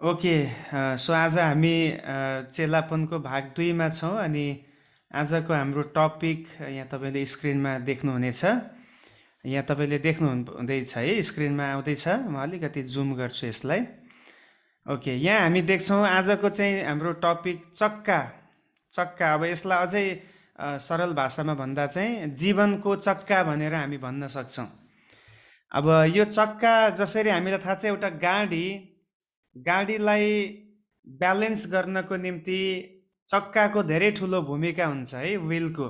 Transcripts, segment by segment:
Okay. So आज हामी चेलापनको भाग 2 मा छौँ अनि आजको हाम्रो टपिक यहाँ तपाईँले स्क्रिनमा देख्नुहुनेछ। यहाँ तपाईँले देख्नुहुँदैछ है, स्क्रिनमा आउँदैछ। म अलिकति जुम गर्छु यसलाई। ओके, यहाँ हामी देख्छौँ आजको चाहिँ हाम्रो टपिक चक्का। चक्का, अब यसलाई अझै सरल भाषामा भन्दा चाहिँ जीवनको चक्का भनेर हामी भन्न सक्छौँ। अब यो चक्का जसरी हामीलाई थाहा छ, एउटा गाडीलाई ब्यालेन्स गर्नको निम्ति चक्काको धेरै ठुलो भूमिका हुन्छ है, व्हीलको।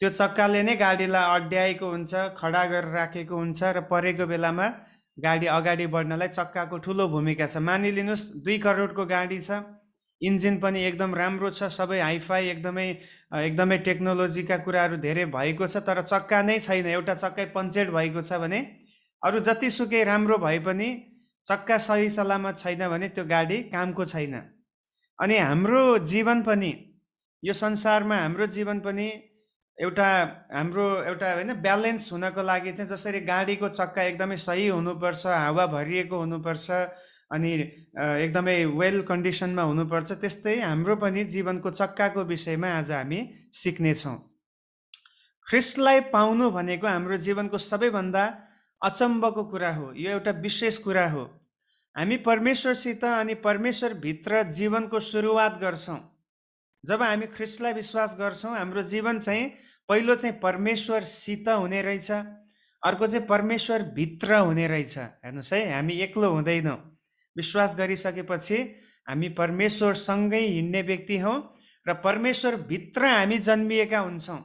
त्यो चक्काले नै गाडीलाई अड्याएको हुन्छ, खडा गरेर राखेको हुन्छ र परेको बेलामा गाडी अगाडि बढ्नलाई चक्काको ठुलो भूमिका छ। मानिलिनुहोस् 2 करोडको गाडी छ, इन्जिन पनि एकदम राम्रो छ, सबै हाइफाई एकदमै एकदमै टेक्नोलोजीका कुराहरू धेरै भएको छ, तर चक्का नै छैन। एउटा चक्कै पञ्चेड भएको छ भने अरू जतिसुकै राम्रो भए पनि चक्का सही सलामत छैन भने त्यो गाडी कामको छैन। अनि हाम्रो जीवन पनि, यो संसारमा हाम्रो जीवन पनि एउटा हाम्रो एउटा होइन ब्यालेन्स हुनको लागि चाहिँ जसरी गाडीको चक्का एकदमै सही हुनुपर्छ, हावा भरिएको हुनुपर्छ अनि एकदमै वेल कन्डिसनमा हुनुपर्छ, त्यस्तै हाम्रो पनि जीवनको चक्काको विषयमा आज हामी सिक्नेछौँ। ख्रिस्टलाई पाउनु भनेको हाम्रो जीवनको सबैभन्दा अचम्मको कुरा हो। यो एउटा विशेष कुरा हो। हामी परमेश्वरसित अनि परमेश्वरभित्र जीवनको सुरुवात गर्छौँ। जब हामी ख्रिस्टलाई विश्वास गर्छौँ, हाम्रो जीवन चाहिँ पहिलो चाहिँ परमेश्वरसित हुने रहेछ, अर्को चाहिँ परमेश्वरभित्र हुने रहेछ। हेर्नुहोस् है, हामी एक्लो हुँदैनौँ। विश्वास गरिसकेपछि हामी परमेश्वरसँगै हिँड्ने व्यक्ति हौँ र परमेश्वरभित्र हामी जन्मिएका हुन्छौँ।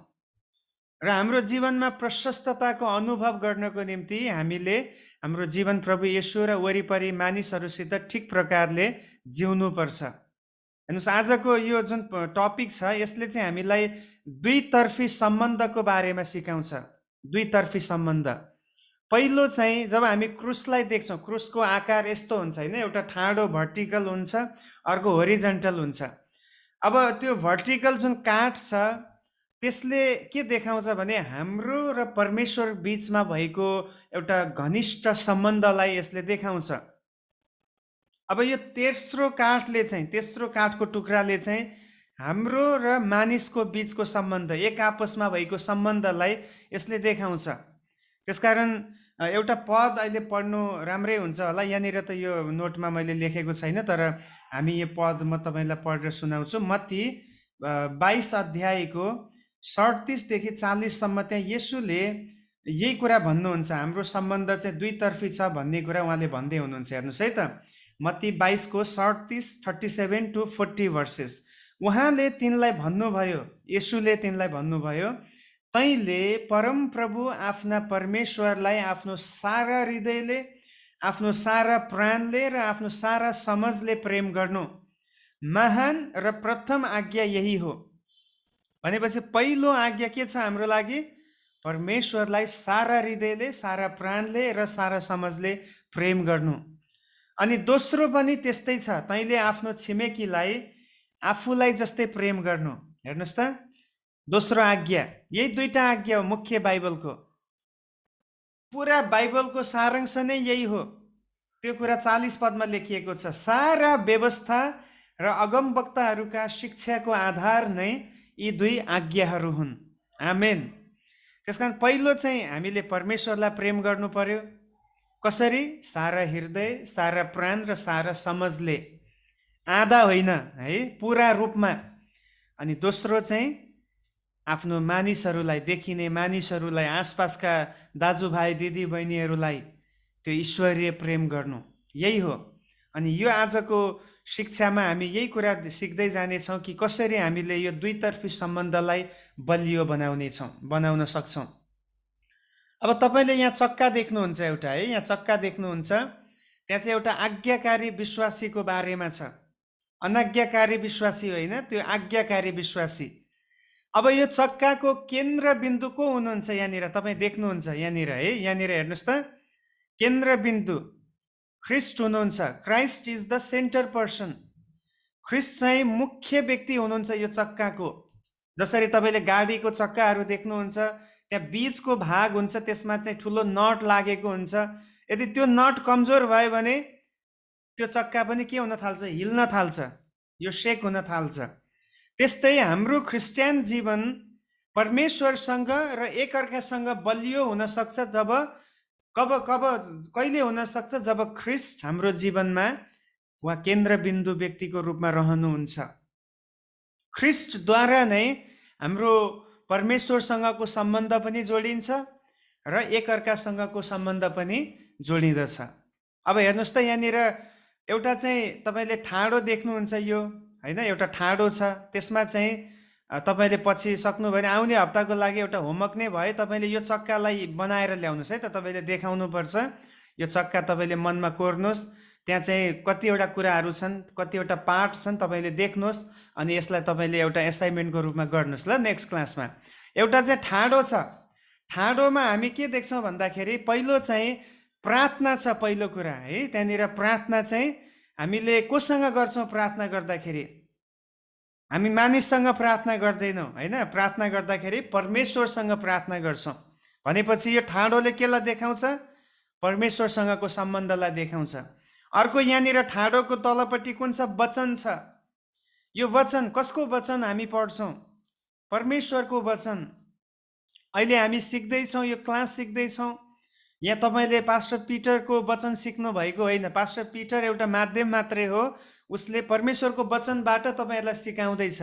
र हाम्रो जीवनमा प्रशस्तताको अनुभव गर्नको निम्ति हामीले हाम्रो जीवन प्रभु येशू र वरिपरि मानिसहरूसित ठिक प्रकारले जिउनुपर्छ। हेर्नुहोस्, आजको यो जुन टपिक छ यसले चाहिँ हामीलाई दुईतर्फी सम्बन्धको बारेमा सिकाउँछ। दुईतर्फी सम्बन्ध। पहिलो चाहिँ जब हामी क्रुसलाई देख्छौँ, क्रुसको आकार यस्तो हुन्छ होइन, एउटा ठाडो भर्टिकल हुन्छ, अर्को होरिजेन्टल हुन्छ। अब त्यो भर्टिकल जुन काठ छ त्यसले के देखाउँछ भने हाम्रो र परमेश्वर बीचमा भएको एउटा घनिष्ठ सम्बन्धलाई यसले देखाउँछ। अब यो तेस्रो काठको टुक्राले चाहिँ हाम्रो र मानिसको बीचको सम्बन्ध, एक आपसमा भएको सम्बन्धलाई यसले देखाउँछ। त्यसकारण एउटा पद अहिले पढ्नु राम्रै हुन्छ होला। यहाँनिर त यो नोटमा मैले लेखेको छैन, तर हामी यो पद म तपाईँलाई पढेर सुनाउँछु। मत्ती 22 अध्यायको 37 देखि 40 सम्म त्यहाँ येशूले यही कुरा भन्नुहुन्छ। हाम्रो सम्बन्ध चाहिँ दुईतर्फी छ भन्ने कुरा उहाँले भन्दै हुनुहुन्छ। हेर्नुहोस् है त, मत्ती 22 को 37 to 40 वर्सेस। उहाँले तिनलाई भन्नुभयो, येशूले तिनलाई भन्नुभयो, तैँले परमप्रभु आफ्ना परमेश्वरलाई आफ्नो सारा हृदयले, आफ्नो सारा प्राणले र आफ्नो सारा समझले प्रेम गर्नु महान र प्रथम आज्ञा यही हो। भनेपछि पहिलो आज्ञा के छ हाम्रो लागि? परमेश्वरलाई सारा हृदयले, सारा प्राणले र सारा समझले प्रेम गर्नु। अनि दोस्रो पनि त्यस्तै छ, तैँले आफ्नो छिमेकीलाई आफूलाई जस्तै प्रेम गर्नु। हेर्नुहोस् त, दोस्रो आज्ञा। यही दुईटा आज्ञा हो मुख्य बाइबलको। पुरा बाइबलको सारांश नै यही हो। त्यो कुरा 40 पदमा लेखिएको छ। सारा व्यवस्था र अगमवक्ताहरूका शिक्षाको आधार नै यी दुई आज्ञाहरू हुन्। आमेन। त्यसकारण पहिलो चाहिँ हामीले परमेश्वरलाई प्रेम गर्नु पर्यो। कसरी? सारा हृदय, सारा प्राण र सारा समझले, आधा होइन है, पुरा रूपमा। अनि दोस्रो चाहिँ आफ्नो मानिसहरूलाई, देखिने मानिसहरूलाई, आसपासका दाजुभाइ दिदी बहिनीहरूलाई त्यो ईश्वरीय प्रेम गर्नु, यही हो। अनि यो आजको शिक्षामा हामी यही कुरा सिक्दै जानेछौँ कि कसरी हामीले यो दुईतर्फी सम्बन्धलाई बलियो बनाउन सक्छौँ। अब तपाईँले यहाँ चक्का देख्नुहुन्छ एउटा है, यहाँ चक्का देख्नुहुन्छ। त्यहाँ चाहिँ एउटा आज्ञाकारी विश्वासीको बारेमा छ। अनाज्ञाकारी विश्वासी होइन, त्यो आज्ञाकारी विश्वासी। अब यो चक्काको केन्द्रबिन्दु को हुनुहुन्छ? यहाँनिर तपाईँ देख्नुहुन्छ, यहाँनिर है, यहाँनिर हेर्नुहोस् त, केन्द्रबिन्दु ख्रिस्ट हुनुहुन्छ। Christ is the centre person. ख्रिस्ट चाहिँ मुख्य व्यक्ति हुनुहुन्छ यो चक्काको। जसरी तपाईँले गाडीको चक्काहरू देख्नुहुन्छ, त्यहाँ बीचको भाग हुन्छ, त्यसमा चाहिँ ठुलो नट लागेको हुन्छ। यदि त्यो नट कमजोर भयो भने त्यो चक्का पनि के हुन थाल्छ, हिल्न थाल्छ, यो सेक हुन थाल्छ। त्यस्तै हाम्रो क्रिस्चियन जीवन परमेश्वरसँग र एकअर्कासँग बलियो हुन सक्छ जब कहिले हुन सक्छ, जब ख्रिस्ट हाम्रो जीवनमा वा केन्द्रबिन्दु व्यक्तिको रूपमा रहनुहुन्छ। ख्रिस्टद्वारा नै हाम्रो परमेश्वरसँगको सम्बन्ध पनि जोडिन्छ र एकअर्कासँगको सम्बन्ध पनि जोडिँदछ। अब हेर्नुहोस् त, यहाँनिर एउटा चाहिँ तपाईँले ठाडो देख्नुहुन्छ, यो होइन, एउटा ठाडो छ। त्यसमा चाहिँ तपाईँले पछि सक्नुभयो भने आउने हप्ताको लागि एउटा होमवर्क नै भयो, तपाईँले यो चक्कालाई बनाएर ल्याउनुहोस् है त। तपाईँले देखाउनुपर्छ, यो चक्का तपाईँले मनमा कोर्नुहोस्, त्यहाँ चाहिँ कतिवटा कुराहरू छन्, कतिवटा पार्ट छन्, तपाईँले देख्नुहोस् अनि यसलाई तपाईँले एउटा एसाइनमेन्टको रूपमा गर्नुहोस् ल नेक्स्ट क्लासमा। एउटा चाहिँ ठाडो छ। ठाडोमा हामी के देख्छौँ भन्दाखेरि पहिलो चाहिँ प्रार्थना छ, पहिलो कुरा है। त्यहाँनिर प्रार्थना चाहिँ हामीले कोसँग गर्छौँ? प्रार्थना गर्दाखेरि हामी मानिससँग प्रार्थना गर्दैनौँ होइन, प्रार्थना गर्दाखेरि परमेश्वरसँग प्रार्थना गर्छौँ। भनेपछि यो ठाडोले केलाई देखाउँछ? परमेश्वरसँगको सम्बन्धलाई देखाउँछ। अर्को यहाँनिर ठाडोको तलपट्टि कुन छ? वचन छ। यो वचन कसको वचन हामी पढ्छौँ? परमेश्वरको वचन। अहिले हामी सिक्दैछौँ, यो क्लास सिक्दैछौँ। यहाँ तपाईँले पास्टर पिटरको वचन सिक्नु भएको होइन। पास्टर पिटर एउटा माध्यम मात्रै हो, उसले परमेश्वरको वचनबाट तपाईँहरूलाई सिकाउँदैछ।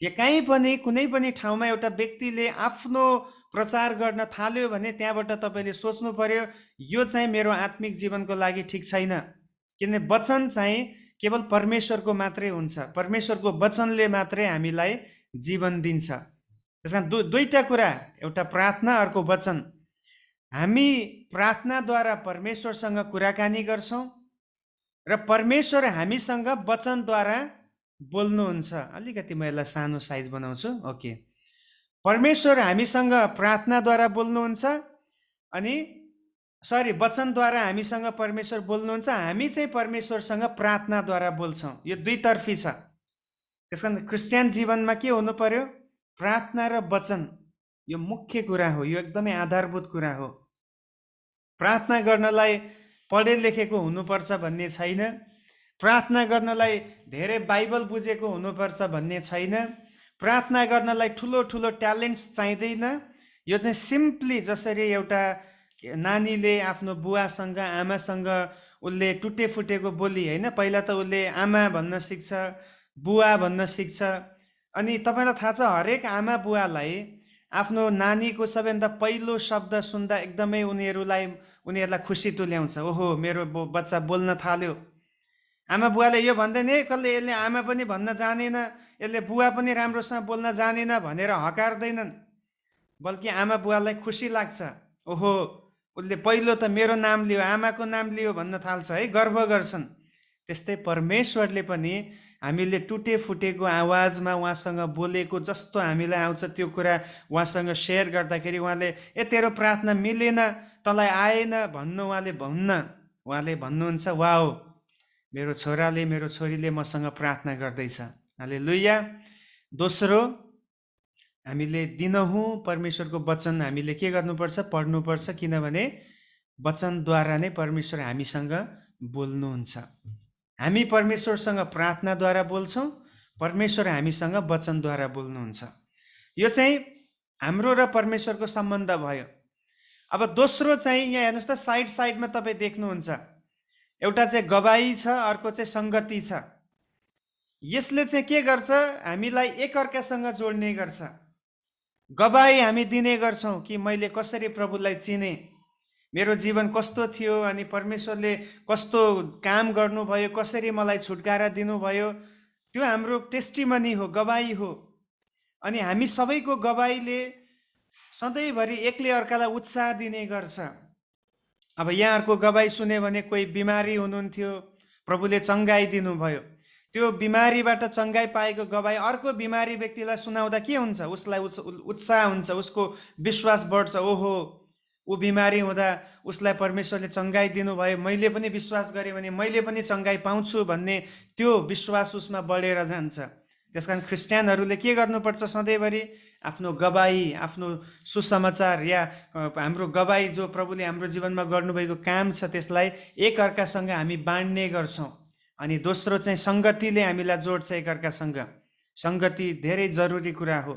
या कहीँ पनि कुनै पनि ठाउँमा एउटा व्यक्तिले आफ्नो प्रचार गर्न थाल्यो भने त्यहाँबाट तपाईँले सोच्नु पर्यो, यो चाहिँ मेरो आत्मिक जीवनको लागि ठिक छैन। किनभने वचन चाहिँ केवल परमेश्वरको मात्रै हुन्छ। परमेश्वरको वचनले मात्रै हामीलाई जीवन दिन्छ। त्यस कारण दुईटा कुरा, एउटा प्रार्थना, अर्को वचन। हामी प्रार्थनाद्वारा परमेश्वरसँग कुराकानी गर्छौँ र परमेश्वर हामीसँग वचनद्वारा बोल्नुहुन्छ। अलिकति म यसलाई सानो साइज बनाउँछु। ओके, परमेश्वर हामीसँग प्रार्थनाद्वारा बोल्नुहुन्छ अनि वचनद्वारा हामीसँग परमेश्वर बोल्नुहुन्छ। हामी चाहिँ परमेश्वरसँग प्रार्थनाद्वारा बोल्छौँ। यो दुईतर्फी छ। त्यस कारण क्रिस्चियन जीवनमा के हुनु पर्यो? प्रार्थना र वचन, यो मुख्य कुरा हो, यो एकदमै आधारभूत कुरा हो। प्रार्थना गर्नलाई पढे लेखेको हुनुपर्छ भन्ने छैन। प्रार्थना गर्नलाई धेरै बाइबल बुझेको हुनुपर्छ भन्ने छैन। प्रार्थना गर्नलाई ठुलो ठुलो ट्यालेन्ट्स चाहिँदैन। यो चाहिँ सिम्पली जसरी एउटा नानीले आफ्नो बुवासँग आमासँग उसले टुटे फुटेको बोली होइन, पहिला त उसले आमा भन्न सिक्छ, बुवा भन्न सिक्छ। अनि तपाईँलाई थाहा छ, हरेक आमा बुवालाई आफ्नो नानीको सबैभन्दा पहिलो शब्द सुन्दा एकदमै उनीहरूलाई खुसी तुल्याउँछ। ओहो, मेरो बच्चा बोल्न थाल्यो। आमा बुवाले यो भन्दैन, कसले यसले आमा पनि भन्न जानेन, यसले बुवा पनि राम्रोसँग बोल्न जानेन भनेर हकार्दैनन्, बल्कि आमा बुवालाई खुसी लाग्छ। ओहो, उसले पहिलो त मेरो नाम लियो, आमाको नाम लियो भन्न थाल्छ है, गर्व गर्छन्। त्यस्तै परमेश्वरले पनि हामीले टुटे फुटेको आवाजमा उहाँसँग बोलेको जस्तो हामीलाई आउँछ त्यो कुरा उहाँसँग सेयर गर्दाखेरि उहाँले तेरो प्रार्थना मिलेन, तँलाई आएन भन्नु उहाँले भन्न, उहाँले भन्नुहुन्छ वाओ, मेरो छोराले मेरो छोरीले मसँग प्रार्थना गर्दैछ। हालेलुया। दोस्रो, हामीले दिनहुँ परमेश्वरको वचन हामीले के गर्नुपर्छ? पढ्नुपर्छ। किनभने वचनद्वारा नै परमेश्वर हामीसँग बोल्नुहुन्छ। हामी परमेश्वरसँग प्रार्थनाद्वारा बोल्छौँ, परमेश्वर हामीसँग वचनद्वारा बोल्नुहुन्छ। यो चाहिँ हाम्रो र परमेश्वरको सम्बन्ध भयो। अब दोस्रो चाहिँ यहाँ हेर्नुहोस् त, साइडमा तपाईँ देख्नुहुन्छ, एउटा चाहिँ गवाही छ, अर्को चाहिँ सङ्गति छ। यसले चाहिँ के गर्छ? हामीलाई एकअर्कासँग जोड्ने गर्छ। गवाही हामी दिने गर्छौँ कि मैले कसरी प्रभुलाई चिने, मेरो जीवन कस्तो थियो, अनि परमेश्वरले कस्तो काम गर्नुभयो, कसरी मलाई छुटकारा दिनुभयो, त्यो हाम्रो टेस्टिमनी हो, गवाही हो। अनि हामी सबैको गवाहीले सधैँभरि एकले अर्कालाई उत्साह दिने गर्छ। अब यहाँहरूको गवाही सुन्यो भने कोही बिमारी हुनुहुन्थ्यो, प्रभुले चङ्गाई दिनुभयो, त्यो बिमारीबाट चङ्गाई पाएको गवाही अर्को बिमारी व्यक्तिलाई सुनाउँदा के हुन्छ? उसलाई उत्साह हुन्छ, उसको विश्वास बढ्छ। ओहो, ऊ बिमारी हुँदा उसलाई परमेश्वरले चङ्गाई दिनुभयो, मैले पनि विश्वास गरेँ भने मैले पनि चङ्गाई पाउँछु भन्ने त्यो विश्वास उसमा बढेर जान्छ। त्यसकारण ख्रिस्टियनहरूले के गर्नुपर्छ? सधैँभरि आफ्नो गवाई, आफ्नो सुसमाचार या हाम्रो गवाई जो प्रभुले हाम्रो जीवनमा गर्नुभएको काम छ त्यसलाई एकअर्कासँग हामी बाँड्ने गर्छौँ। अनि दोस्रो चाहिँ सङ्गतिले हामीलाई जोड्छ एकअर्कासँग। सङ्गति धेरै जरुरी कुरा हो।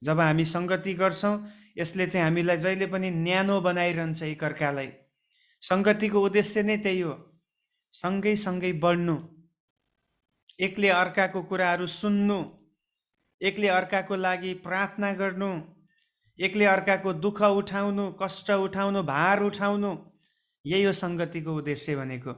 जब हामी सङ्गति गर्छौँ यसले चाहिँ हामीलाई जहिले पनि न्यानो बनाइरहन्छ एकअर्कालाई। सङ्गतिको उद्देश्य नै त्यही हो, सँगै सँगै बढ्नु, एकले अर्काको कुराहरू सुन्नु, एकले अर्काको लागि प्रार्थना गर्नु, एकले अर्काको दुःख उठाउनु, कष्ट उठाउनु, भार उठाउनु, यही हो सङ्गतिको उद्देश्य भनेको।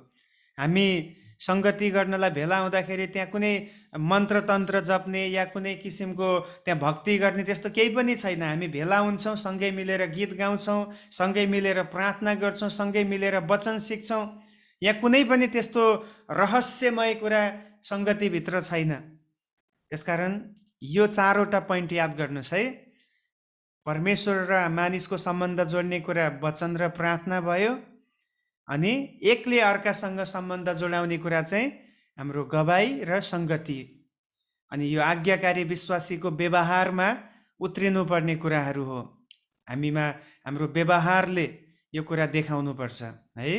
हामी सङ्गति गर्नलाई भेला हुँदाखेरि त्यहाँ कुनै मन्त्र तन्त्र जप्ने या कुनै किसिमको त्यहाँ भक्ति गर्ने त्यस्तो केही पनि छैन। हामी भेला हुन्छौँ, सँगै मिलेर गीत गाउँछौँ, सँगै मिलेर प्रार्थना गर्छौँ, सँगै मिलेर वचन सिक्छौँ। यहाँ कुनै पनि त्यस्तो रहस्यमय कुरा सङ्गतिभित्र छैन। त्यसकारण यो चारवटा पोइन्ट याद गर्नुहोस् है। परमेश्वर र मानिसको सम्बन्ध जोड्ने कुरा वचन र प्रार्थना भयो, अनि एकले अर्कासँग सम्बन्ध जोडाउने कुरा चाहिँ हाम्रो गवाई र सङ्गति। अनि यो आज्ञाकारी विश्वासीको व्यवहारमा उत्रिनु पर्ने कुराहरू हो। हामीमा हाम्रो व्यवहारले यो कुरा देखाउनुपर्छ है।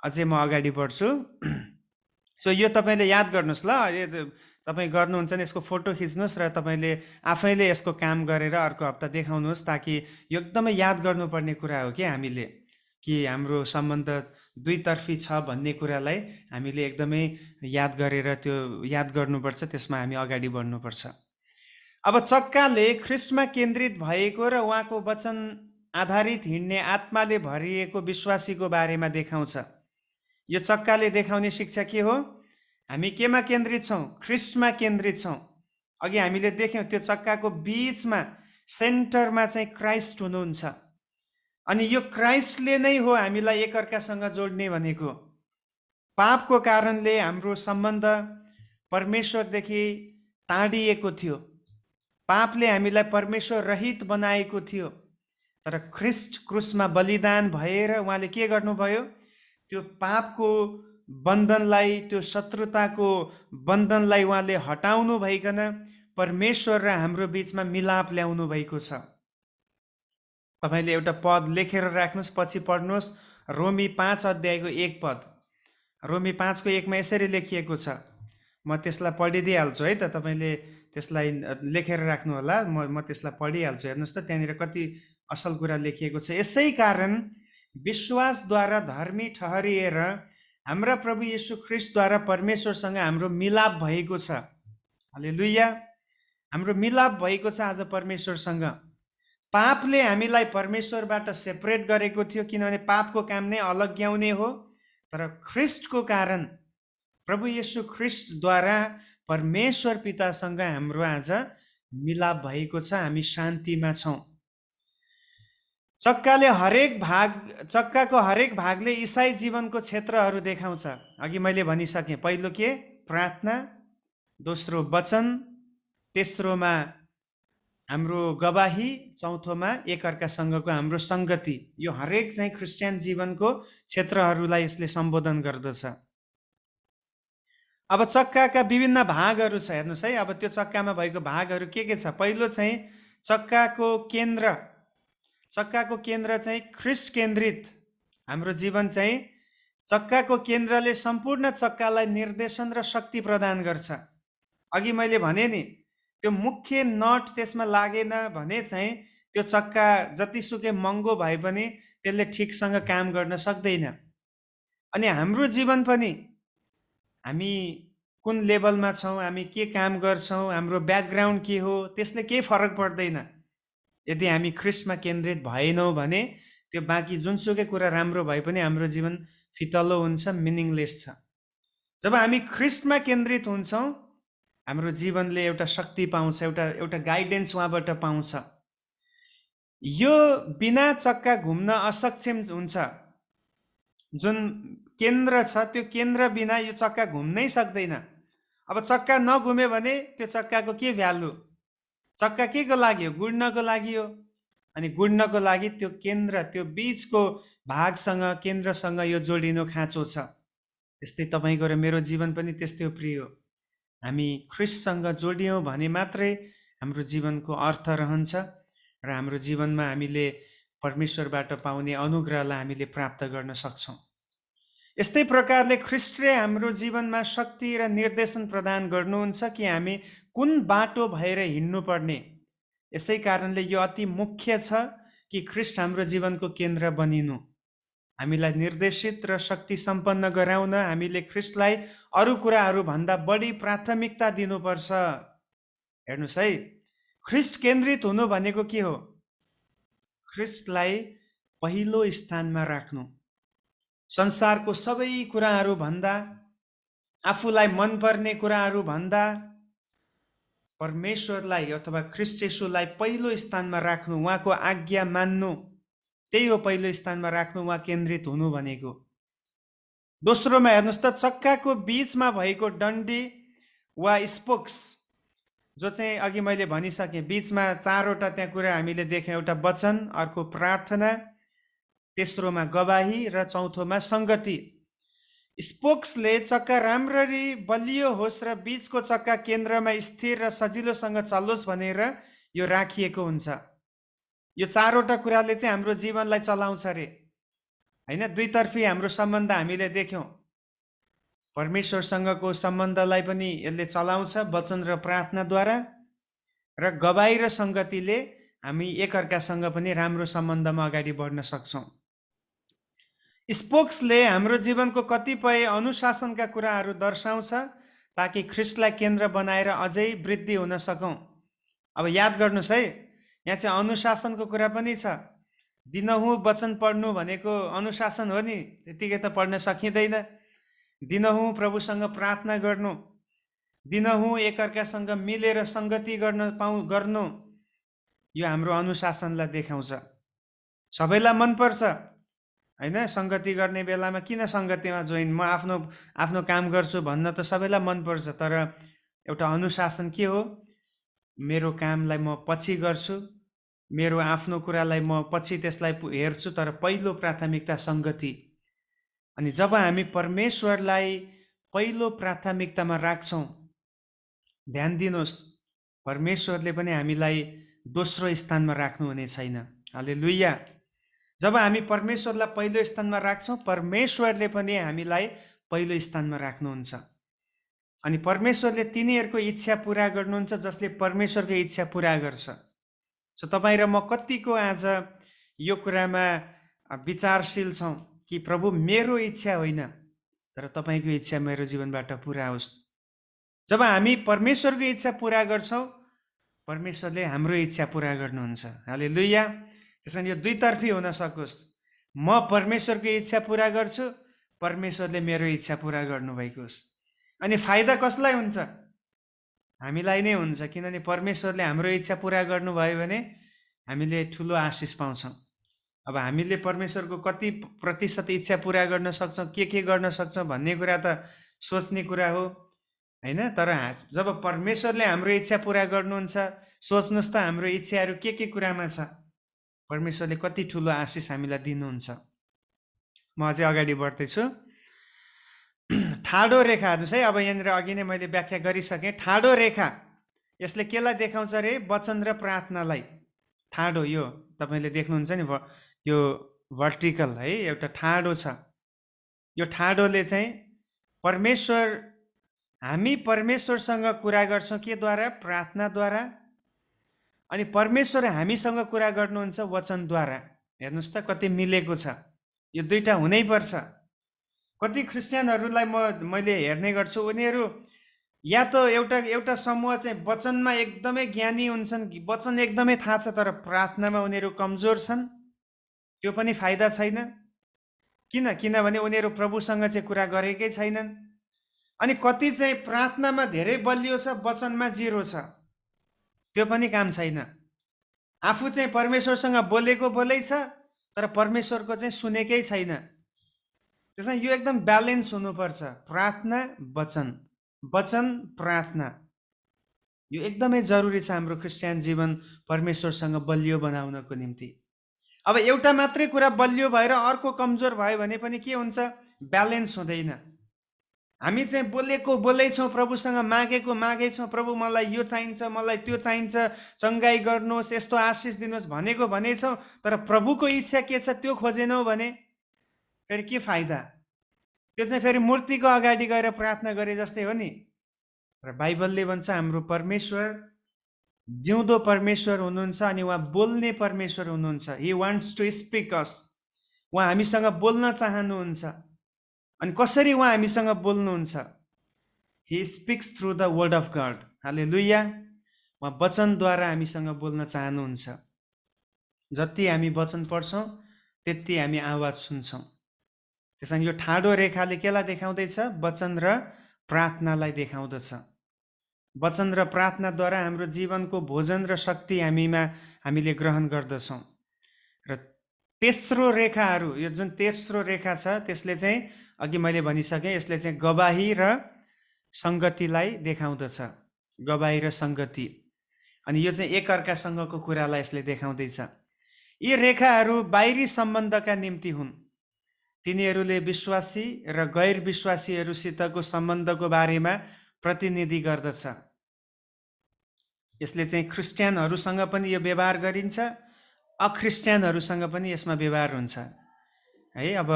अझै म अगाडि बढ्छु। सो यो तपाईँले याद गर्नुहोस् ल। तपाईँ गर्नुहुन्छ भने यसको फोटो खिच्नुहोस् र तपाईँले आफैले यसको काम गरेर अर्को हप्ता देखाउनुहोस्, ताकि यो एकदमै याद गर्नुपर्ने कुरा हो कि हामीले कि हाम्रो सम्बन्ध दुईतर्फी छ भन्ने कुरालाई हामीले एकदमै याद गरेर त्यो याद गर्नुपर्छ, त्यसमा हामी अगाडि बढ्नुपर्छ। अब चक्काले ख्रिस्टमा केन्द्रित भएको र उहाँको वचन आधारित हिँड्ने आत्माले भरिएको विश्वासीको बारेमा देखाउँछ। यो चक्काले देखाउने शिक्षा के हो? हामी केमा केन्द्रित छौँ? ख्रिस्टमा केन्द्रित छौँ। अघि हामीले देख्यौँ त्यो चक्काको बिचमा सेन्टरमा चाहिँ क्राइस्ट हुनुहुन्छ। अनि यो क्राइस्टले नै हो हामीलाई एकअर्कासँग जोड्ने भनेको। पापको कारणले हाम्रो सम्बन्ध परमेश्वरदेखि टाढिएको थियो। पापले हामीलाई परमेश्वर रहित बनाएको थियो। तर ख्रिस्ट क्रुसमा बलिदान भएर उहाँले के गर्नुभयो? त्यो पापको बन्धनलाई, त्यो शत्रुताको बन्धनलाई उहाँले हटाउनु भइकन परमेश्वर र हाम्रो बिचमा मिलाप ल्याउनु भएको छ। तपाईँले एउटा पद लेखेर राख्नुहोस्, पछि पढ्नुहोस्। रोमी 5 अध्यायको 1 पद। रोमी 5को 1मा यसरी लेखिएको छ। म त्यसलाई पढिदिइहाल्छु है त, तपाईँले त्यसलाई लेखेर राख्नु होला। म त्यसलाई पढिहाल्छु। हेर्नुहोस् त त्यहाँनिर कति असल कुरा लेखिएको छ। यसै कारण विश्वासद्वारा धर्मी ठहरिएर हाम्रा प्रभु येशू ख्रिस्टद्वारा परमेश्वरसँग हाम्रो मिलाप भएको छ। हालेलुया। हाम्रो मिलाप भएको छ आज परमेश्वरसँग। पापले हामीलाई परमेश्वरबाट सेपरेट गरेको थियो, किनभने पापको काम नै अलग्याउने हो। तर ख्रिस्टको कारण, प्रभु येशू ख्रिस्टद्वारा परमेश्वर पितासँग हाम्रो आज मिलाप भएको छ। हामी शान्तिमा छौँ। चक्काको हरेक भागले इसाई जीवनको क्षेत्रहरू देखाउँछ। अघि मैले भनिसकेँ। पहिलो के? प्रार्थना, दोस्रो वचन, तेस्रोमा हाम्रो गवाही, चौथोमा एकअर्कासँगको हाम्रो सङ्गति। यो हरेक चाहिँ क्रिस्चियन जीवनको क्षेत्रहरूलाई यसले सम्बोधन गर्दछ। अब चक्काका विभिन्न भागहरू छ। हेर्नुहोस् है, अब त्यो चक्कामा भएको भागहरू के छ? पहिलो चाहिँ चक्काको केन्द्र। चक्काको केन्द्र चाहिँ ख्रिस्ट केन्द्रित। हाम्रो जीवन चाहिँ चक्काको केन्द्रले सम्पूर्ण चक्कालाई निर्देशन र शक्ति प्रदान गर्छ। अघि मैले भने नि, त्यो मुख्य नट त्यसमा लागेन भने चाहिँ त्यो चक्का जतिसुकै महँगो भए पनि त्यसले ठिकसँग काम गर्न सक्दैन। अनि हाम्रो जीवन पनि हामी कुन लेभलमा छौँ, हामी के काम गर्छौँ, हाम्रो ब्याकग्राउन्ड के हो, त्यसले केही फरक पर्दैन। यदि हामी ख्रिस्टमा केन्द्रित भएनौँ भने त्यो बाँकी जुनसुकै कुरा राम्रो भए पनि हाम्रो जीवन फितलो हुन्छ, मिनिङलेस छ। जब हामी ख्रिस्टमा केन्द्रित हुन्छौँ हाम्रो जीवनले एउटा शक्ति पाउँछ, एउटा गाइडेन्स उहाँबाट पाउँछ। यो बिना चक्का घुम्न असक्षम हुन्छ। जुन केन्द्र छ त्यो केन्द्र बिना यो चक्का घुम्नै सक्दैन। अब चक्का नघुम्यो भने त्यो चक्काको के भ्यालु? चक्का के को लागि हो? गुड्नको लागि हो। अनि गुड्नको लागि त्यो केन्द्र, त्यो बीचको भागसँग, केन्द्रसँग यो जोडिनु खाँचो छ। त्यस्तै तपाईँको र मेरो जीवन पनि त्यस्तै हो प्रिय। हामी ख्रिस्टसँग जोडियौँ भने मात्रै हाम्रो जीवनको अर्थ रहन्छ र हाम्रो जीवनमा हामीले परमेश्वरबाट पाउने अनुग्रहलाई हामीले प्राप्त गर्न सक्छौँ। यस्तै प्रकारले ख्रिस्टले हाम्रो जीवनमा शक्ति र निर्देशन प्रदान गर्नुहुन्छ कि हामी कुन बाटो भएर हिँड्नुपर्ने। यसै कारणले यो अति मुख्य छ कि ख्रिस्ट हाम्रो जीवनको केन्द्र बनिनु। हामीलाई निर्देशित र शक्ति सम्पन्न गराउन हामीले ख्रिस्टलाई अरू कुराहरू भन्दा बढी प्राथमिकता दिनुपर्छ। हेर्नुहोस् है, ख्रिस्ट केन्द्रित हुनु भनेको के हो? ख्रिस्टलाई पहिलो स्थानमा राख्नु। संसारको सबै कुराहरू भन्दा, आफूलाई मनपर्ने कुराहरू भन्दा परमेश्वरलाई अथवा ख्रिस्ट येशूलाई पहिलो स्थानमा राख्नु, उहाँको आज्ञा मान्नु, त्यही हो पहिलो स्थानमा राख्नु, उहाँ केन्द्रित हुनु भनेको। दोस्रोमा हेर्नुहोस् त, चक्काको बीचमा भएको डन्डी वा स्पोक्स, जो चाहिँ अघि मैले भनिसकेँ, बीचमा चारवटा त्यहाँ कुरा हामीले देख्यौँ। एउटा वचन, अर्को प्रार्थना, तेस्रोमा गवाही र चौथोमा सङ्गति। स्पोक्सले चक्का राम्ररी बलियो होस् र बीचको चक्का केन्द्रमा स्थिर र सजिलोसँग चलोस् भनेर यो राखिएको हुन्छ। यो चारवटा कुराले चाहिँ हाम्रो जीवनलाई चलाउँछ अरे, होइन? दुईतर्फी हाम्रो सम्बन्ध हामीले देख्यौँ। परमेश्वरसँगको सम्बन्धलाई पनि यसले चलाउँछ वचन र प्रार्थनाद्वारा, र गवाही र सङ्गतिले हामी एकअर्कासँग पनि राम्रो सम्बन्धमा अगाडि बढ्न सक्छौँ। स्पोक्सले हाम्रो जीवनको कतिपय अनुशासनका कुराहरू दर्शाउँछ ताकि ख्रिस्टलाई केन्द्र बनाएर अझै वृद्धि हुन सकौँ। अब याद गर्नुहोस् है, यहाँ चाहिँ अनुशासनको कुरा पनि छ। दिनहुँ वचन पढ्नु भनेको अनुशासन हो नि, त्यतिकै त पढ्न सकिँदैन। दिनहुँ प्रभुसँग प्रार्थना गर्नु, दिनहुँ एकअर्कासँग मिलेर सङ्गति गर्नु, यो हाम्रो अनुशासनलाई देखाउँछ। सबैलाई मनपर्छ, होइन? सङ्गति गर्ने बेलामा किन सङ्गतिमा जोइन, म आफ्नो काम गर्छु भन्न त सबैलाई मनपर्छ, तर एउटा अनुशासन के हो? मेरो कामलाई म पछि गर्छु, मेरो आफ्नो कुरालाई म पछि त्यसलाई हेर्छु, तर पहिलो प्राथमिकता सङ्गति। अनि जब हामी परमेश्वरलाई पहिलो प्राथमिकतामा राख्छौँ, ध्यान दिनुहोस्, परमेश्वरले पनि हामीलाई दोस्रो स्थानमा राख्नुहुने छैन। हालेलुया। जब हामी परमेश्वरलाई पहिलो स्थानमा राख्छौँ, परमेश्वरले पनि हामीलाई पहिलो स्थानमा राख्नुहुन्छ। अनि परमेश्वरले तिनीहरूको इच्छा पुरा गर्नुहुन्छ जसले परमेश्वरको इच्छा पुरा गर्छ। सो तपाईँ र म कतिको आज यो कुरामा विचारशील छौँ कि प्रभु मेरो इच्छा होइन, तर तपाईँको इच्छा मेरो जीवनबाट पुरा होस्। जब हामी परमेश्वरको इच्छा पुरा गर्छौँ, परमेश्वरले हाम्रो इच्छा पुरा गर्नुहुन्छ। हालेलुया। त्यसैले यो दुईतर्फी हुन सकोस्। म परमेश्वरको इच्छा पुरा गर्छु, परमेश्वरले मेरो इच्छा पुरा गर्नुभएको होस्। अनि फाइदा कसलाई हुन्छ? हामीलाई नै हुन्छ, किनभने परमेश्वरले हाम्रो इच्छा पुरा गर्नुभयो भने हामीले ठुलो आशिष पाउँछौँ। अब हामीले परमेश्वरको कति प्रतिशत इच्छा पुरा गर्न सक्छौँ, के गर्न सक्छौँ भन्ने कुरा त सोच्ने कुरा हो, होइन? तर जब परमेश्वरले हाम्रो इच्छा पुरा गर्नुहुन्छ, सोच्नुहोस् त हाम्रो इच्छाहरू के कुरामा छ, परमेश्वरले कति ठुलो आशिष हामीलाई दिनुहुन्छ। म अझै अगाडि बढ्दैछु। ठाडो रेखा, हेर्नुहोस् है, अब यहाँनिर अघि नै मैले व्याख्या गरिसकेँ। ठाडो रेखा, यसले केलाई देखाउँछ अरे? वचन र प्रार्थनालाई। ठाडो, यो तपाईँले देख्नुहुन्छ नि, यो भर्टिकल है, एउटा ठाडो छ। यो ठाडोले चाहिँ हामी परमेश्वरसँग कुरा गर्छौँ केद्वारा? प्रार्थनाद्वारा। अनि परमेश्वर हामीसँग कुरा गर्नुहुन्छ वचनद्वारा। हेर्नुहोस् त कति मिलेको छ। यो दुईटा हुनैपर्छ। कति क्रिस्चियनहरूलाई मैले हेर्ने गर्छु, उनीहरू या त एउटा समूह चाहिँ वचनमा एकदमै ज्ञानी हुन्छन्, वचन एकदमै थाहा छ, तर प्रार्थनामा उनीहरू कमजोर छन्। त्यो पनि फाइदा छैन। किनभने उनीहरू प्रभुसँग चाहिँ कुरा गरेकै छैनन्। अनि कति चाहिँ प्रार्थनामा धेरै बलियो छ, वचनमा जिरो छ, त्यो पनि काम छैन। आफू चाहिँ परमेश्वरसँग बोलै छ, तर परमेश्वरको चाहिँ सुनेकै छैन। त्यसमा यो एकदम ब्यालेन्स हुनुपर्छ। प्रार्थना वचन, वचन प्रार्थना, यो एकदमै जरुरी छ हाम्रो क्रिस्चियन जीवन परमेश्वरसँग बलियो बनाउनको निम्ति। अब एउटा मात्रै कुरा बलियो भएर अर्को कमजोर भयो भने पनि के हुन्छ? ब्यालेन्स हुँदैन। हामी चाहिँ बोलेको बोलेछौँ, प्रभुसँग मागेको मागेछौँ, प्रभु मलाई यो चाहिन्छ, मलाई त्यो चाहिन्छ, चङ्गाई गर्नुहोस्, यस्तो आशिष दिनुहोस् भनेको भनेछौँ, तर प्रभुको इच्छा के छ त्यो खोजेनौ भने फेरि के फाइदा? त्यो चाहिँ फेरि मूर्तिको अगाडि गएर प्रार्थना गरे जस्तै हो नि। र बाइबलले भन्छ हाम्रो परमेश्वर जिउँदो परमेश्वर हुनुहुन्छ अनि उहाँ बोल्ने परमेश्वर हुनुहुन्छ। He wants to speak us. उहाँ हामीसँग बोल्न चाहनुहुन्छ। अनि कसरी उहाँ हामीसँग बोल्नुहुन्छ? He speaks through the word of God. Hallelujah. उहाँ वचनद्वारा हामीसँग बोल्न चाहनुहुन्छ। जति हामी वचन पढ्छौँ त्यति हामी आवाज सुन्छौँ। त्यसैले यो ठाडो रेखाले केलाई देखाउँदैछ? वचन र प्रार्थनालाई देखाउँदछ। वचन र प्रार्थनाद्वारा हाम्रो जीवनको भोजन र शक्ति हामीले ग्रहण गर्दछौँ। र तेस्रो रेखाहरू, यो जुन तेस्रो रेखा छ त्यसले चाहिँ अघि मैले भनिसकेँ, यसले चाहिँ गवाही र सङ्गतिलाई देखाउँदछ। गवाही र सङ्गति, अनि यो चाहिँ एकअर्कासँगको कुरालाई यसले देखाउँदैछ। यी रेखाहरू बाहिरी सम्बन्धका निम्ति हुन्। तिनीहरूले विश्वासी र गैर विश्वासीहरूसितको सम्बन्धको बारेमा प्रतिनिधि गर्दछ। यसले चाहिँ क्रिस्चियनहरूसँग पनि यो व्यवहार गरिन्छ, अख्रिस्टियनहरूसँग पनि यसमा व्यवहार हुन्छ है। अब